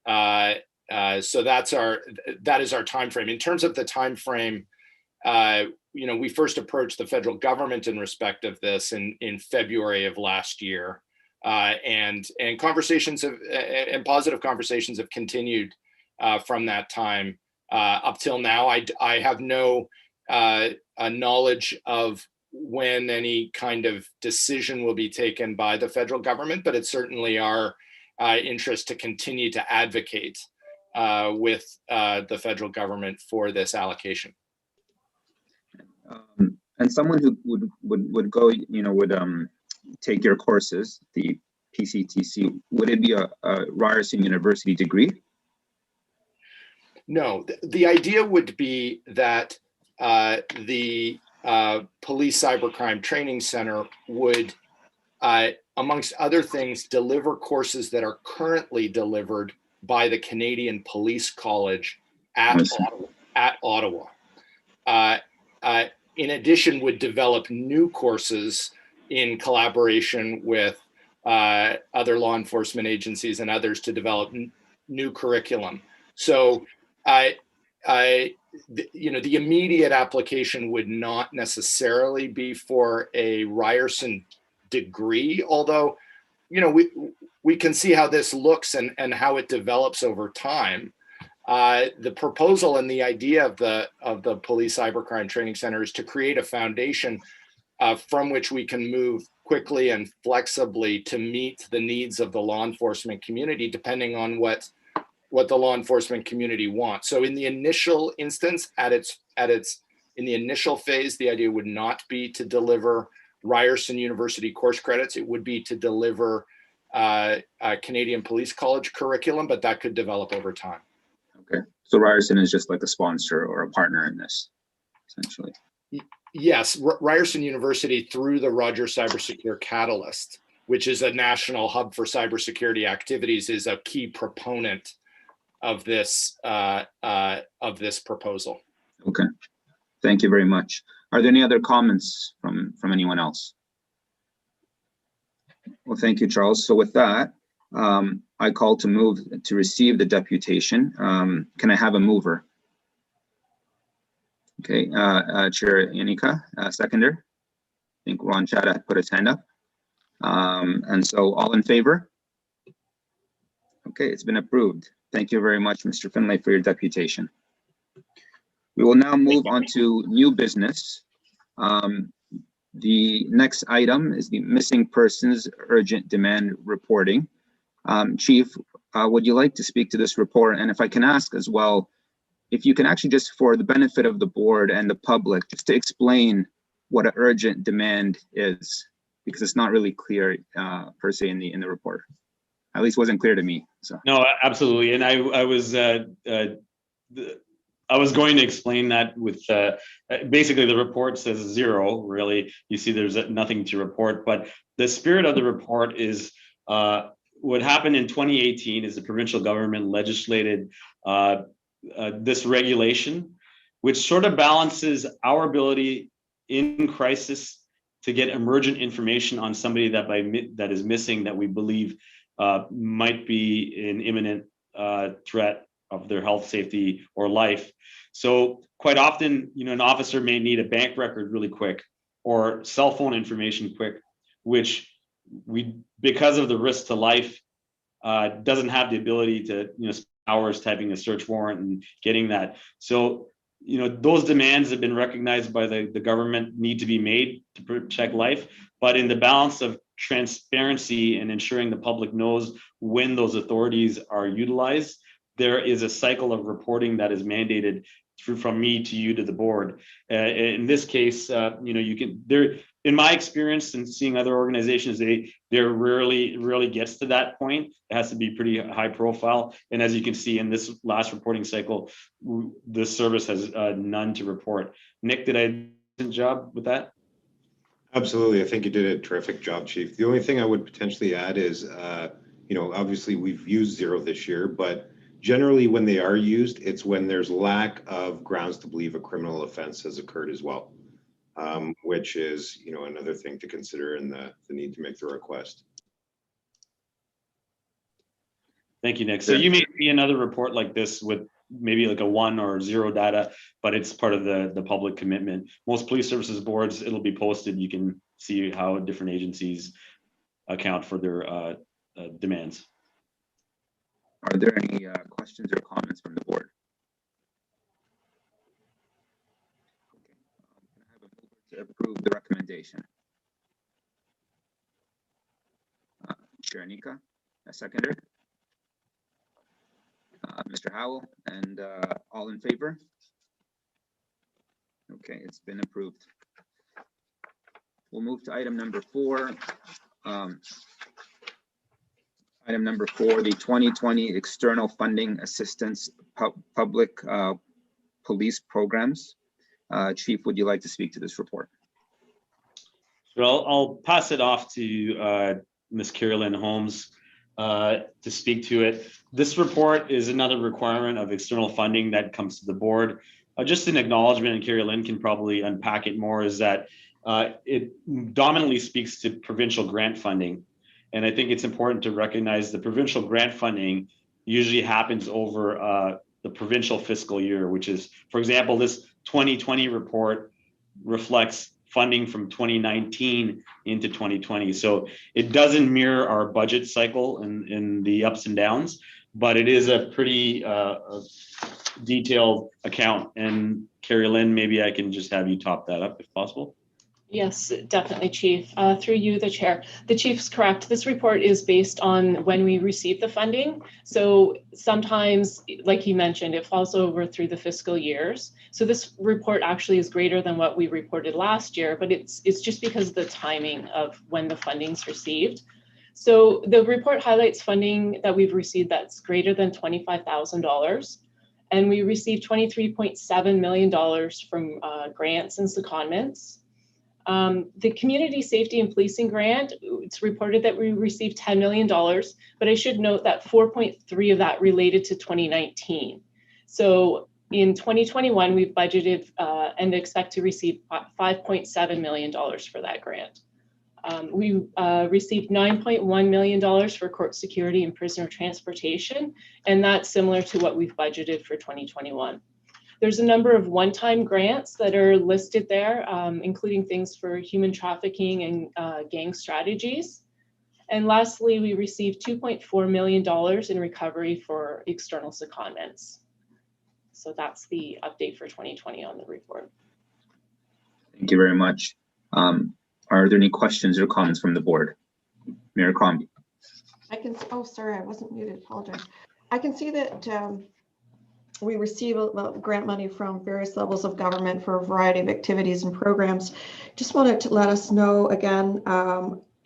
So that is our time frame. In terms of the time frame, we first approached the federal government in respect of this in February of last year, and conversations and positive conversations have continued from that time up till now. I have no knowledge of when any kind of decision will be taken by the federal government, but it's certainly our interest to continue to advocate with the federal government for this allocation. And someone who would go, would take your courses, the PCTC, would it be a Ryerson University degree? No, the idea would be that the Police Cybercrime Training Center would, amongst other things, deliver courses that are currently delivered by the Canadian Police College at Ottawa. In addition, would develop new courses in collaboration with other law enforcement agencies and others to develop new curriculum. So the immediate application would not necessarily be for a Ryerson degree, although, we can see how this looks and how it develops over time. The proposal and the idea of the Police Cybercrime Training Center is to create a foundation from which we can move quickly and flexibly to meet the needs of the law enforcement community, depending on what what the law enforcement community wants. So in the initial instance, in the initial phase, the idea would not be to deliver Ryerson University course credits. It would be to deliver a Canadian Police College curriculum, but that could develop over time. Okay, so Ryerson is just like a sponsor or a partner in this, essentially. Yes, Ryerson University, through the Rogers Cybersecure Catalyst, which is a national hub for cybersecurity activities, is a key proponent of this proposal. Okay, thank you very much. Are there any other comments from anyone else? Well, thank you, Charles. So with that, I call to move to receive the deputation. Can I have a mover? Okay, Chair Yanika, seconder. I think Ron Chada put his hand up. And so all in favor? Okay, it's been approved. Thank you very much, Mr. Finlay, for your deputation. We will now move on to new business. The next item is the missing persons urgent demand reporting. Chief, would you like to speak to this report? And if I can ask as well, if you can actually just, for the benefit of the board and the public, just to explain what an urgent demand is, because it's not really clear per se in the report. At least wasn't clear to me. So no, absolutely, and I was going to explain that with basically the report says 0. Really, you see, there's nothing to report. But the spirit of the report is what happened in 2018 is the provincial government legislated this regulation, which sort of balances our ability in crisis to get emergent information on somebody that is missing, that we believe might be an imminent threat of their health, safety, or life. So quite often, an officer may need a bank record really quick or cell phone information quick, which because of the risk to life, doesn't have the ability to, spend hours typing a search warrant and getting that. So, those demands have been recognized by the government, need to be made to protect life, but in the balance of transparency and ensuring the public knows when those authorities are utilized, there is a cycle of reporting that is mandated from me to you to the board. In this case, in my experience and seeing other organizations, there rarely gets to that point. It has to be pretty high profile. And as you can see in this last reporting cycle, this service has none to report. Nick, did I do a good job with that? Absolutely. I think you did a terrific job, Chief. The only thing I would potentially add is, obviously we've used 0 this year, but generally when they are used, it's when there's lack of grounds to believe a criminal offense has occurred as well, which is, another thing to consider in the need to make the request. Thank you, Nick. So you may see another report like this with maybe like a 1 or 0 data, but it's part of the public commitment. Most police services boards, it'll be posted. You can see how different agencies account for their demands. are there any questions or comments from the board? Okay. Can I have a mover to approve the recommendation? Chair Nika, a seconder. Mr. Howell, and all in favor? Okay, it's been approved. We'll move to item number 4. Item number 4, the 2020 External Funding Assistance Public Police Programs. Chief, would you like to speak to this report? So I'll pass it off to Ms. Carolyn Holmes to speak to it. This report is another requirement of external funding that comes to the board. Just an acknowledgement, and Carrie Lynn can probably unpack it more, is that it dominantly speaks to provincial grant funding. And I think it's important to recognize the provincial grant funding usually happens over the provincial fiscal year, which is, for example, this 2020 report reflects funding from 2019 into 2020. So it doesn't mirror our budget cycle and the ups and downs, but it is a pretty detailed account. And Carrie Lynn, maybe I can just have you top that up if possible. Yes, definitely, Chief. Through you, the chair. The chief's correct. This report is based on when we receive the funding. So sometimes, like he mentioned, it falls over through the fiscal years. So this report actually is greater than what we reported last year, but it's just because of the timing of when the funding's received. So the report highlights funding that we've received that's greater than $25,000. And we received $23.7 million from grants and secondments. The Community Safety and Policing Grant, it's reported that we received $10 million, but I should note that 4.3 of that related to 2019. So in 2021, we've budgeted and expect to receive $5.7 million for that grant. We received $9.1 million for court security and prisoner transportation, and that's similar to what we've budgeted for 2021. There's a number of one-time grants that are listed there, including things for human trafficking and gang strategies. And lastly, we received $2.4 million in recovery for external secondments. So that's the update for 2020 on the report. Thank you very much. Are there any questions or comments from the board? Mayor Crombie. Oh, sorry, I wasn't muted, apologize. I can see that we receive grant money from various levels of government for a variety of activities and programs. Just wanted to let us know again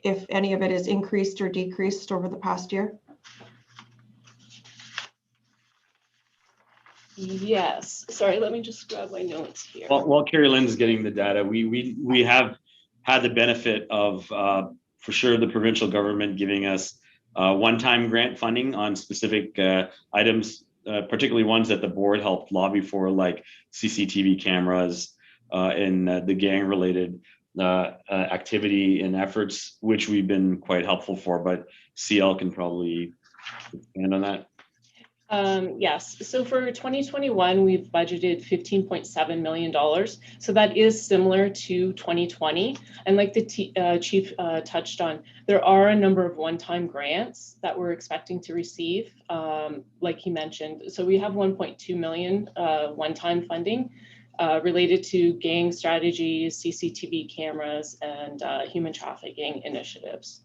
if any of it is increased or decreased over the past year. Yes, sorry, let me just grab my notes here. While Carrie Lynn's getting the data, we have had the benefit of, for sure, the provincial government giving us one-time grant funding on specific items, particularly ones that the board helped lobby for, like CCTV cameras and the gang-related activity and efforts, which we've been quite helpful for, but CL can probably expand on that. Yes, so for 2021, we've budgeted $15.7 million. So that is similar to 2020. And like the chief touched on, there are a number of one-time grants that we're expecting to receive, like he mentioned. So we have 1.2 million one-time funding related to gang strategies, CCTV cameras, and human trafficking initiatives.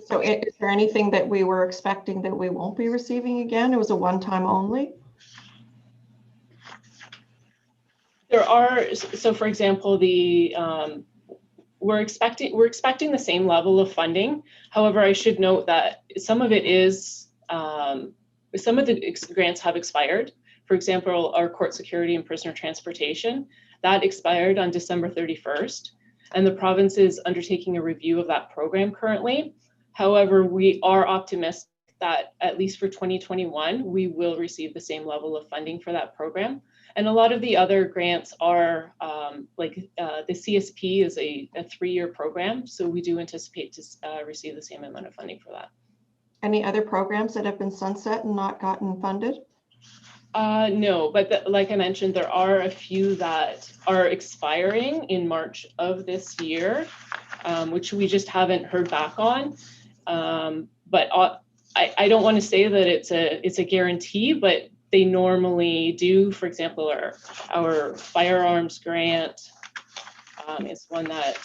So is there anything that we were expecting that we won't be receiving again? It was a one-time only? There are, so for example, we're expecting the same level of funding. However, I should note that some of it is, some of the grants have expired. For example, our court security and prisoner transportation, that expired on December 31st, and the province is undertaking a review of that program currently. However, we are optimistic that at least for 2021, we will receive the same level of funding for that program. And a lot of the other grants are the CSP is a 3-year program. So we do anticipate to receive the same amount of funding for that. Any other programs that have been sunset and not gotten funded? No, but like I mentioned, there are a few that are expiring in March of this year, which we just haven't heard back on. But I don't want to say that it's a guarantee, but they normally do. For example, our firearms grant is one that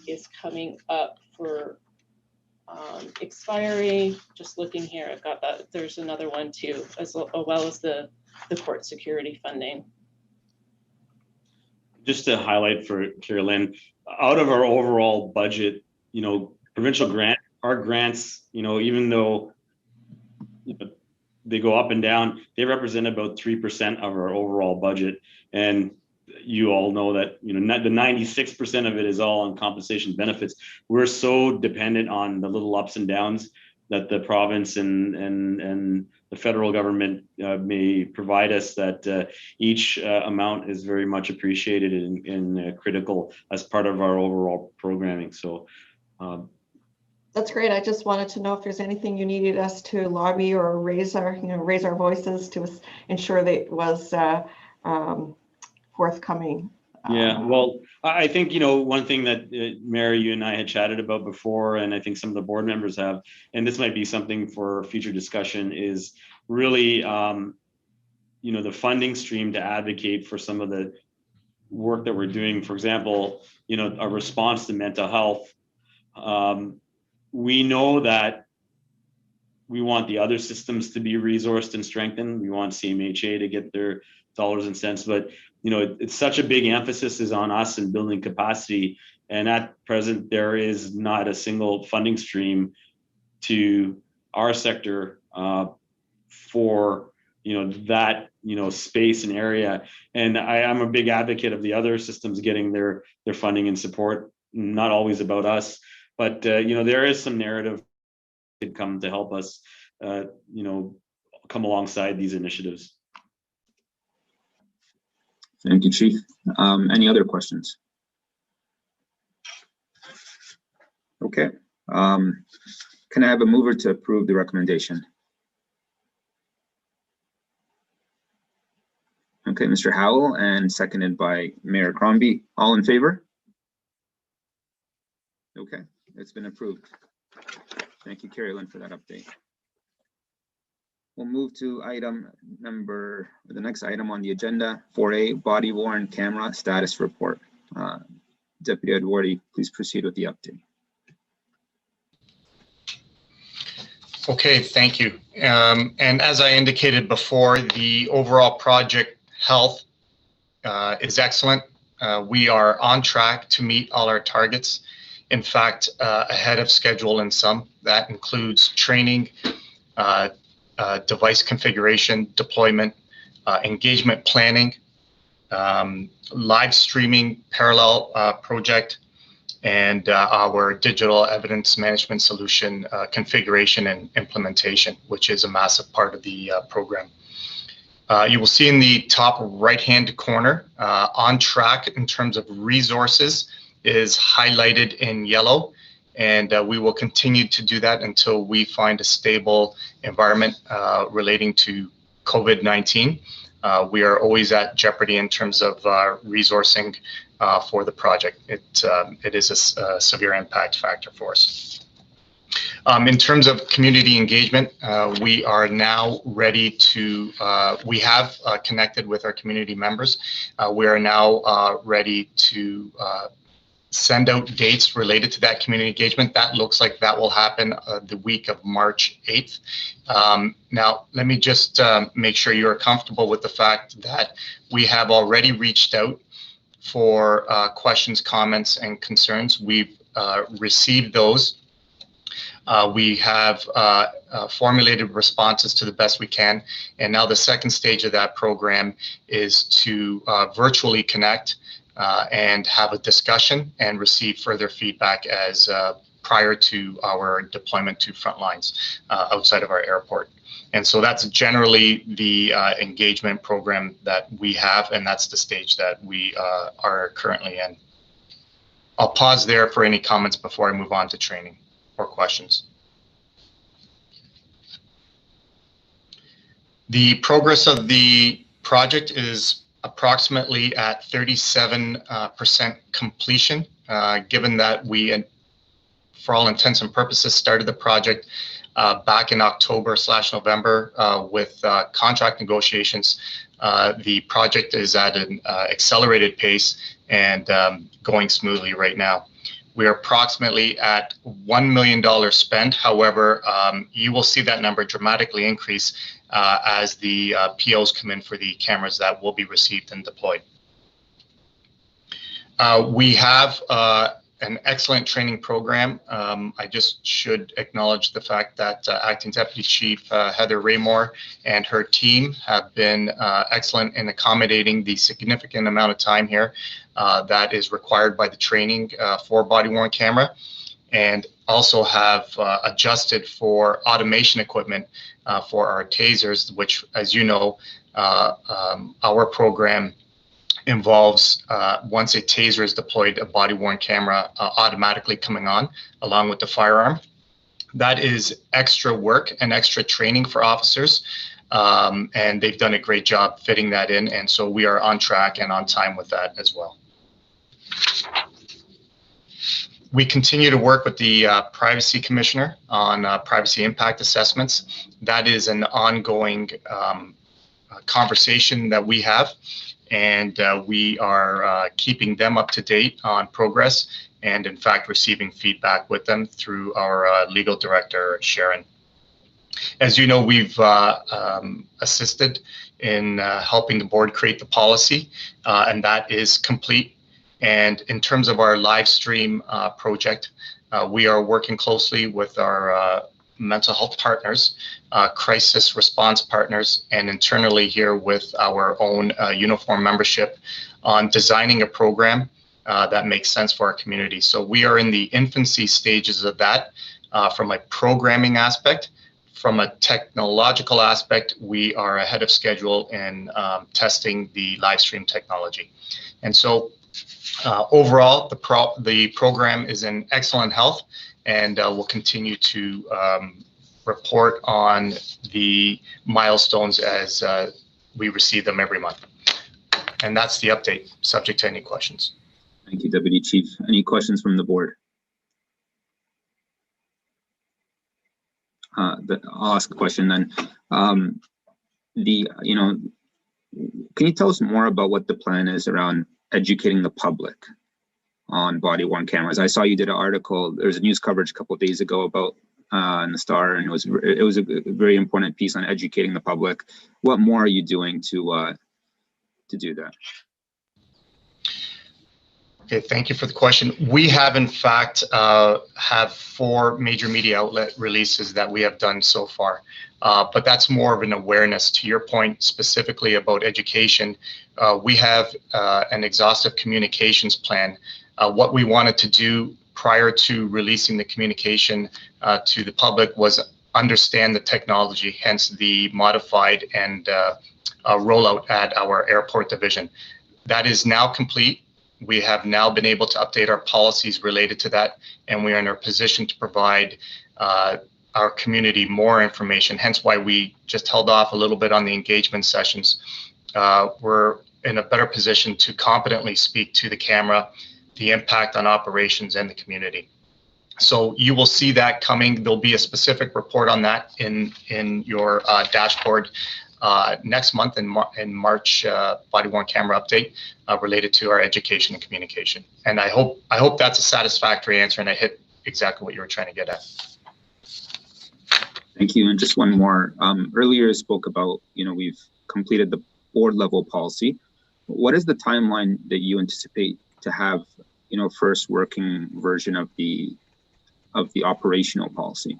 is coming up for expiry. Just looking here, I've got that. There's another one too, as well as the court security funding. Just to highlight for Carrie Lynn, out of our overall budget, provincial grant, our grants, even though they go up and down, they represent about 3% of our overall budget. And you all know that, the 96% of it is all on compensation benefits. We're so dependent on the little ups and downs that the province and the federal government may provide us, that each amount is very much appreciated and critical as part of our overall programming. So that's great. I just wanted to know if there's anything you needed us to lobby or raise our voices to ensure that it was forthcoming. Yeah, well, I think, one thing that Mary, you and I had chatted about before, and I think some of the board members have, and this might be something for future discussion, is really the funding stream to advocate for some of the work that we're doing. For example, our response to mental health. We know that we want the other systems to be resourced and strengthened. We want CMHA to get their dollars and cents, but it's such a big emphasis is on us and building capacity. And at present, there is not a single funding stream to our sector for that space and area. And I'm a big advocate of the other systems getting their funding and support. Not always about us, but there is some narrative that come to help us come alongside these initiatives. Thank you, Chief. Any other questions? Okay. Can I have a mover to approve the recommendation? Okay, Mr. Howell, and seconded by Mayor Crombie. All in favor? Okay, it's been approved. Thank you, Carrie Lynn, for that update. We'll move to the next item on the agenda, 4A, body worn camera status report. Deputy Edwardi, please proceed with the update. Okay, thank you. And as I indicated before, the overall project health is excellent. We are on track to meet all our targets. In fact, ahead of schedule in some. That includes training, device configuration, deployment, engagement planning, live streaming parallel project, and our digital evidence management solution configuration and implementation, which is a massive part of the program. You will see in the top right-hand corner, on track in terms of resources is highlighted in yellow, and we will continue to do that until we find a stable environment relating to COVID-19. We are always at jeopardy in terms of resourcing for the project. It is a severe impact factor for us. In terms of community engagement, we are now ready to, we have connected with our community members. We are now ready to send out dates related to that community engagement. That looks like that will happen the week of March 8th. Now, let me just make sure you're comfortable with the fact that we have already reached out for questions, comments, and concerns. We've received those. We have formulated responses to the best we can. And now the second stage of that program is to virtually connect and have a discussion and receive further feedback as prior to our deployment to front lines outside of our airport. And so that's generally the engagement program that we have, and that's the stage that we are currently in. I'll pause there for any comments before I move on to training or questions. The progress of the project is approximately at 37% completion, given that we, for all intents and purposes, started the project back in October/November with contract negotiations. The project is at an accelerated pace and going smoothly right now. We are approximately at $1 million spent. However, you will see that number dramatically increase as the POs come in for the cameras that will be received and deployed. We have an excellent training program. I just should acknowledge the fact that Acting Deputy Chief Heather Raymore and her team have been excellent in accommodating the significant amount of time here that is required by the training for body-worn camera, and also have adjusted for automation equipment for our tasers, which, as you know, our program involves once a taser is deployed, a body-worn camera automatically coming on along with the firearm. That is extra work and extra training for officers, and they've done a great job fitting that in, and so we are on track and on time with that as well. We continue to work with the Privacy Commissioner on privacy impact assessments. That is an ongoing conversation that we have, and we are keeping them up to date on progress, and in fact receiving feedback with them through our legal director, Sharon. As you know, we've assisted in helping the board create the policy, and that is complete. And in terms of our live stream project, we are working closely with our mental health partners, crisis response partners, and internally here with our own uniform membership on designing a program that makes sense for our community. So we are in the infancy stages of that from a programming aspect. From a technological aspect, we are ahead of schedule in testing the live stream technology. And so overall, the program is in excellent health, and we'll continue to report on the milestones as we receive them every month. And that's the update, subject to any questions. Thank you, Deputy Chief. Any questions from the board? I'll ask a question then. Can you tell us more about what the plan is around educating the public on body-worn cameras? I saw you did an article. There was a news coverage a couple of days ago about in the Star, and it was a very important piece on educating the public. What more are you doing to do that? Okay, thank you for the question. We have, in fact, have 4 major media outlet releases that we have done so far, but that's more of an awareness. To your point, specifically about education, we have an exhaustive communications plan. What we wanted to do prior to releasing the communication to the public was understand the technology, hence the modified and rollout at our airport division. That is now complete. We have now been able to update our policies related to that, and we are in a position to provide our community more information, hence why we just held off a little bit on the engagement sessions. We're in a better position to competently speak to the camera, the impact on operations and the community. So you will see that coming. There'll be a specific report on that in your dashboard next month in March, body-worn camera update related to our education and communication. And I hope that's a satisfactory answer and I hit exactly what you were trying to get at. Thank you. And just one more. Earlier you spoke about, we've completed the board level policy. What is the timeline that you anticipate to have, first working version of the operational policy?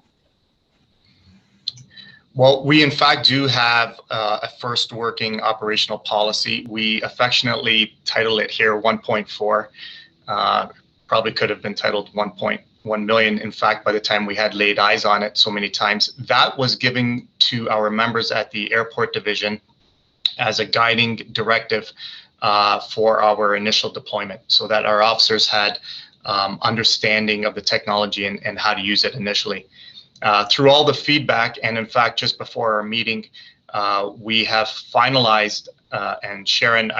Well, we in fact do have a first working operational policy. We affectionately title it here 1.4. Probably could have been titled 1.1 million. In fact, by the time we had laid eyes on it so many times, that was given to our members at the airport division as a guiding directive for our initial deployment, so that our officers had understanding of the technology and how to use it initially. Through all the feedback, and in fact, just before our meeting, we have finalized, and Sharon,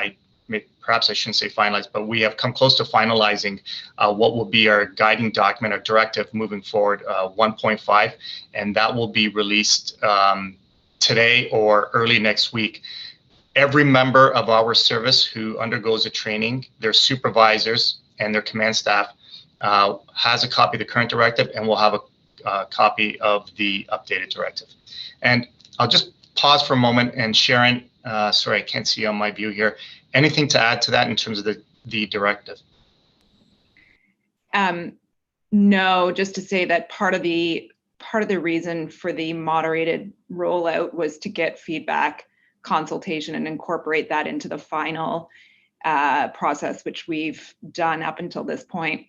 perhaps I shouldn't say finalized, but we have come close to finalizing what will be our guiding document, our directive moving forward, 1.5, and that will be released today or early next week. Every member of our service who undergoes a training, their supervisors and their command staff has a copy of the current directive and will have a copy of the updated directive. And I'll just pause for a moment, and Sharon, sorry, I can't see on my view here. Anything to add to that in terms of the directive? No, just to say that part of the reason for the moderated rollout was to get feedback, consultation, and incorporate that into the final process, which we've done up until this point.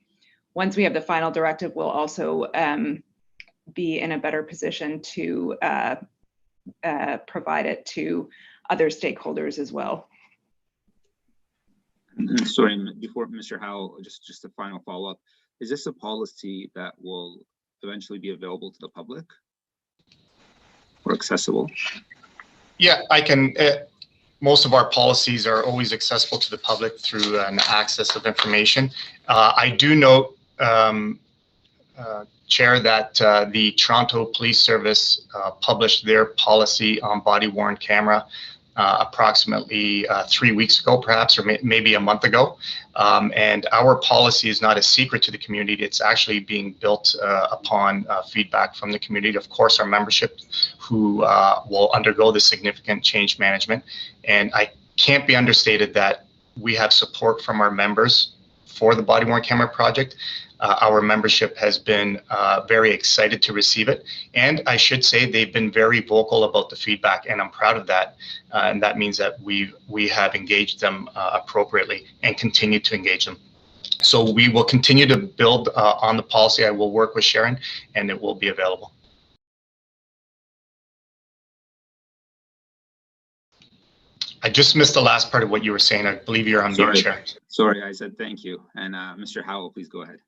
Once we have the final directive, we'll also be in a better position to provide it to other stakeholders as well. Sorry, before Mr. Howell, just a final follow-up. Is this a policy that will eventually be available to the public or accessible? Yeah, I can. Most of our policies are always accessible to the public through an access of information. I do note, Chair, that the Toronto Police Service published their policy on body-worn camera approximately 3 weeks ago, perhaps, or maybe a month ago. And our policy is not a secret to the community. It's actually being built upon feedback from the community. Of course, our membership who will undergo the significant change management. And I can't be understated that we have support from our members for the body-worn camera project. Our membership has been very excited to receive it. And I should say they've been very vocal about the feedback, and I'm proud of that. And that means that we have engaged them appropriately and continue to engage them. So we will continue to build on the policy. I will work with Sharon, and it will be available. I just missed the last part of what you were saying. I believe you're on mute, Chair. Sorry, I said thank you. And Mr. Howell, please go ahead.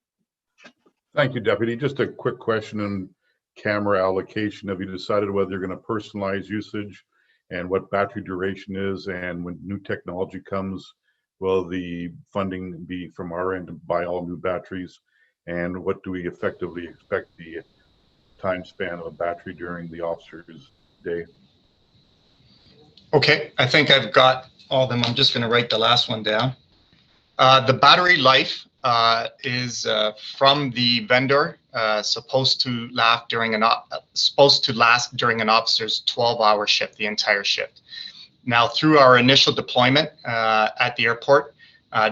Thank you, Deputy. Just a quick question on camera allocation. Have you decided whether you're going to personalize usage and what battery duration is? And when new technology comes, will the funding be from our end to buy all new batteries? And what do we effectively expect the time span of a battery during the officer's day? Okay, I think I've got all of them. I'm just going to write the last one down. The battery life is from the vendor supposed to last during an officer's 12-hour shift, the entire shift. Now, through our initial deployment at the airport,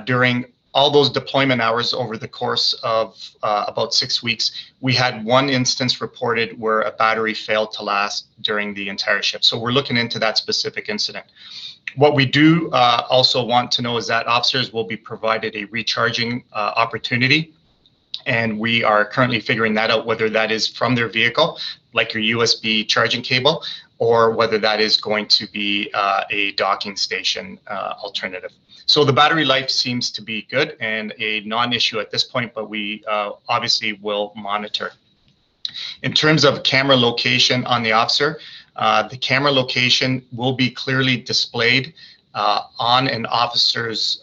during all those deployment hours over the course of about 6 weeks, we had one instance reported where a battery failed to last during the entire shift. So we're looking into that specific incident. What we do also want to know is that officers will be provided a recharging opportunity. And we are currently figuring that out, whether that is from their vehicle, like your USB charging cable, or whether that is going to be a docking station alternative. So the battery life seems to be good and a non-issue at this point, but we obviously will monitor. In terms of camera location on the officer, the camera location will be clearly displayed on an officer's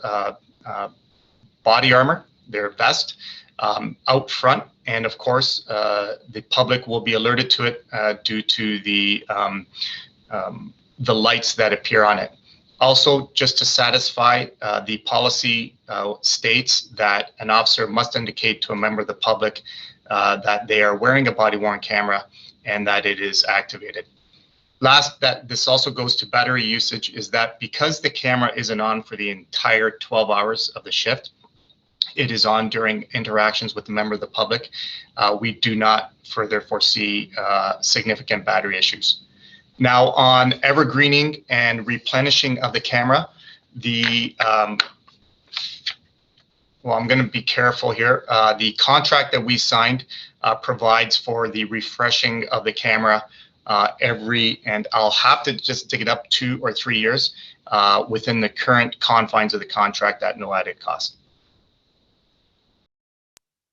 body armor, their vest, out front. And of course, the public will be alerted to it due to the lights that appear on it. Also, just to satisfy, the policy states that an officer must indicate to a member of the public that they are wearing a body-worn camera and that it is activated. Last, that this also goes to battery usage, is that because the camera isn't on for the entire 12 hours of the shift, it is on during interactions with a member of the public. We do not further foresee significant battery issues. Now, on evergreening and replenishing of the camera, well, I'm going to be careful here. The contract that we signed provides for the refreshing of the camera and I'll have to just dig it up 2 or 3 years within the current confines of the contract at no added cost.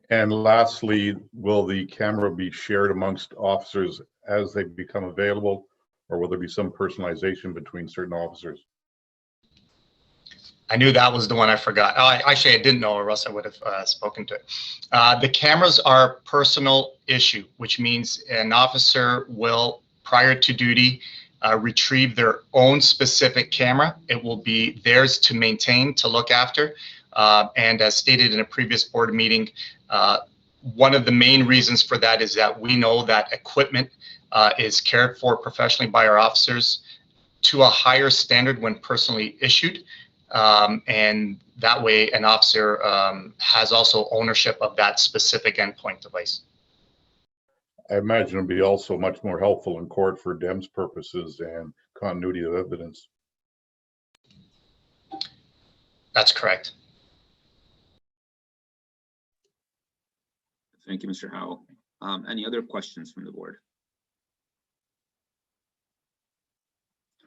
And lastly, will the camera be shared amongst officers as they become available, or will there be some personalization between certain officers? I knew that was the one I forgot. Oh, actually, I didn't know, or else I would have spoken to it. The cameras are a personal issue, which means an officer will, prior to duty, retrieve their own specific camera. It will be theirs to maintain, to look after. And as stated in a previous board meeting, one of the main reasons for that is that we know that equipment is cared for professionally by our officers to a higher standard when personally issued. And that way an officer has also ownership of that specific endpoint device. I imagine it'll be also much more helpful in court for DEMS purposes and continuity of evidence. That's correct. Thank you, Mr. Howell. Any other questions from the board?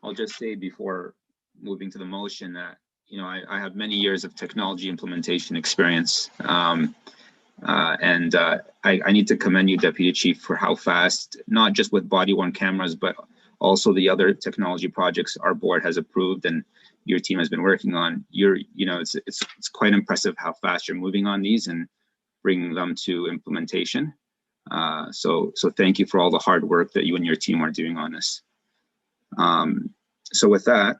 I'll just say before moving to the motion that, you know, I have many years of technology implementation experience. I need to commend you, Deputy Chief, for how fast, not just with body-worn cameras, but also the other technology projects our board has approved and your team has been working on. It's quite impressive how fast you're moving on these and bringing them to implementation. So thank you for all the hard work that you and your team are doing on this. So with that,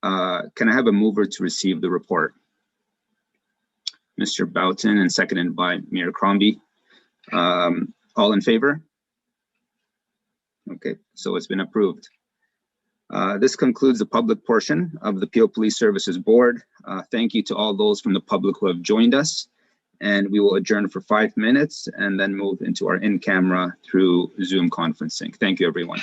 can I have a mover to receive the report? Mr. Boughton, and seconded by Mayor Crombie. All in favor? Okay, so it's been approved. This concludes the public portion of the Peel Police Services Board. Thank you to all those from the public who have joined us, and we will adjourn for 5 minutes and then move into our in-camera through Zoom conferencing. Thank you, everyone.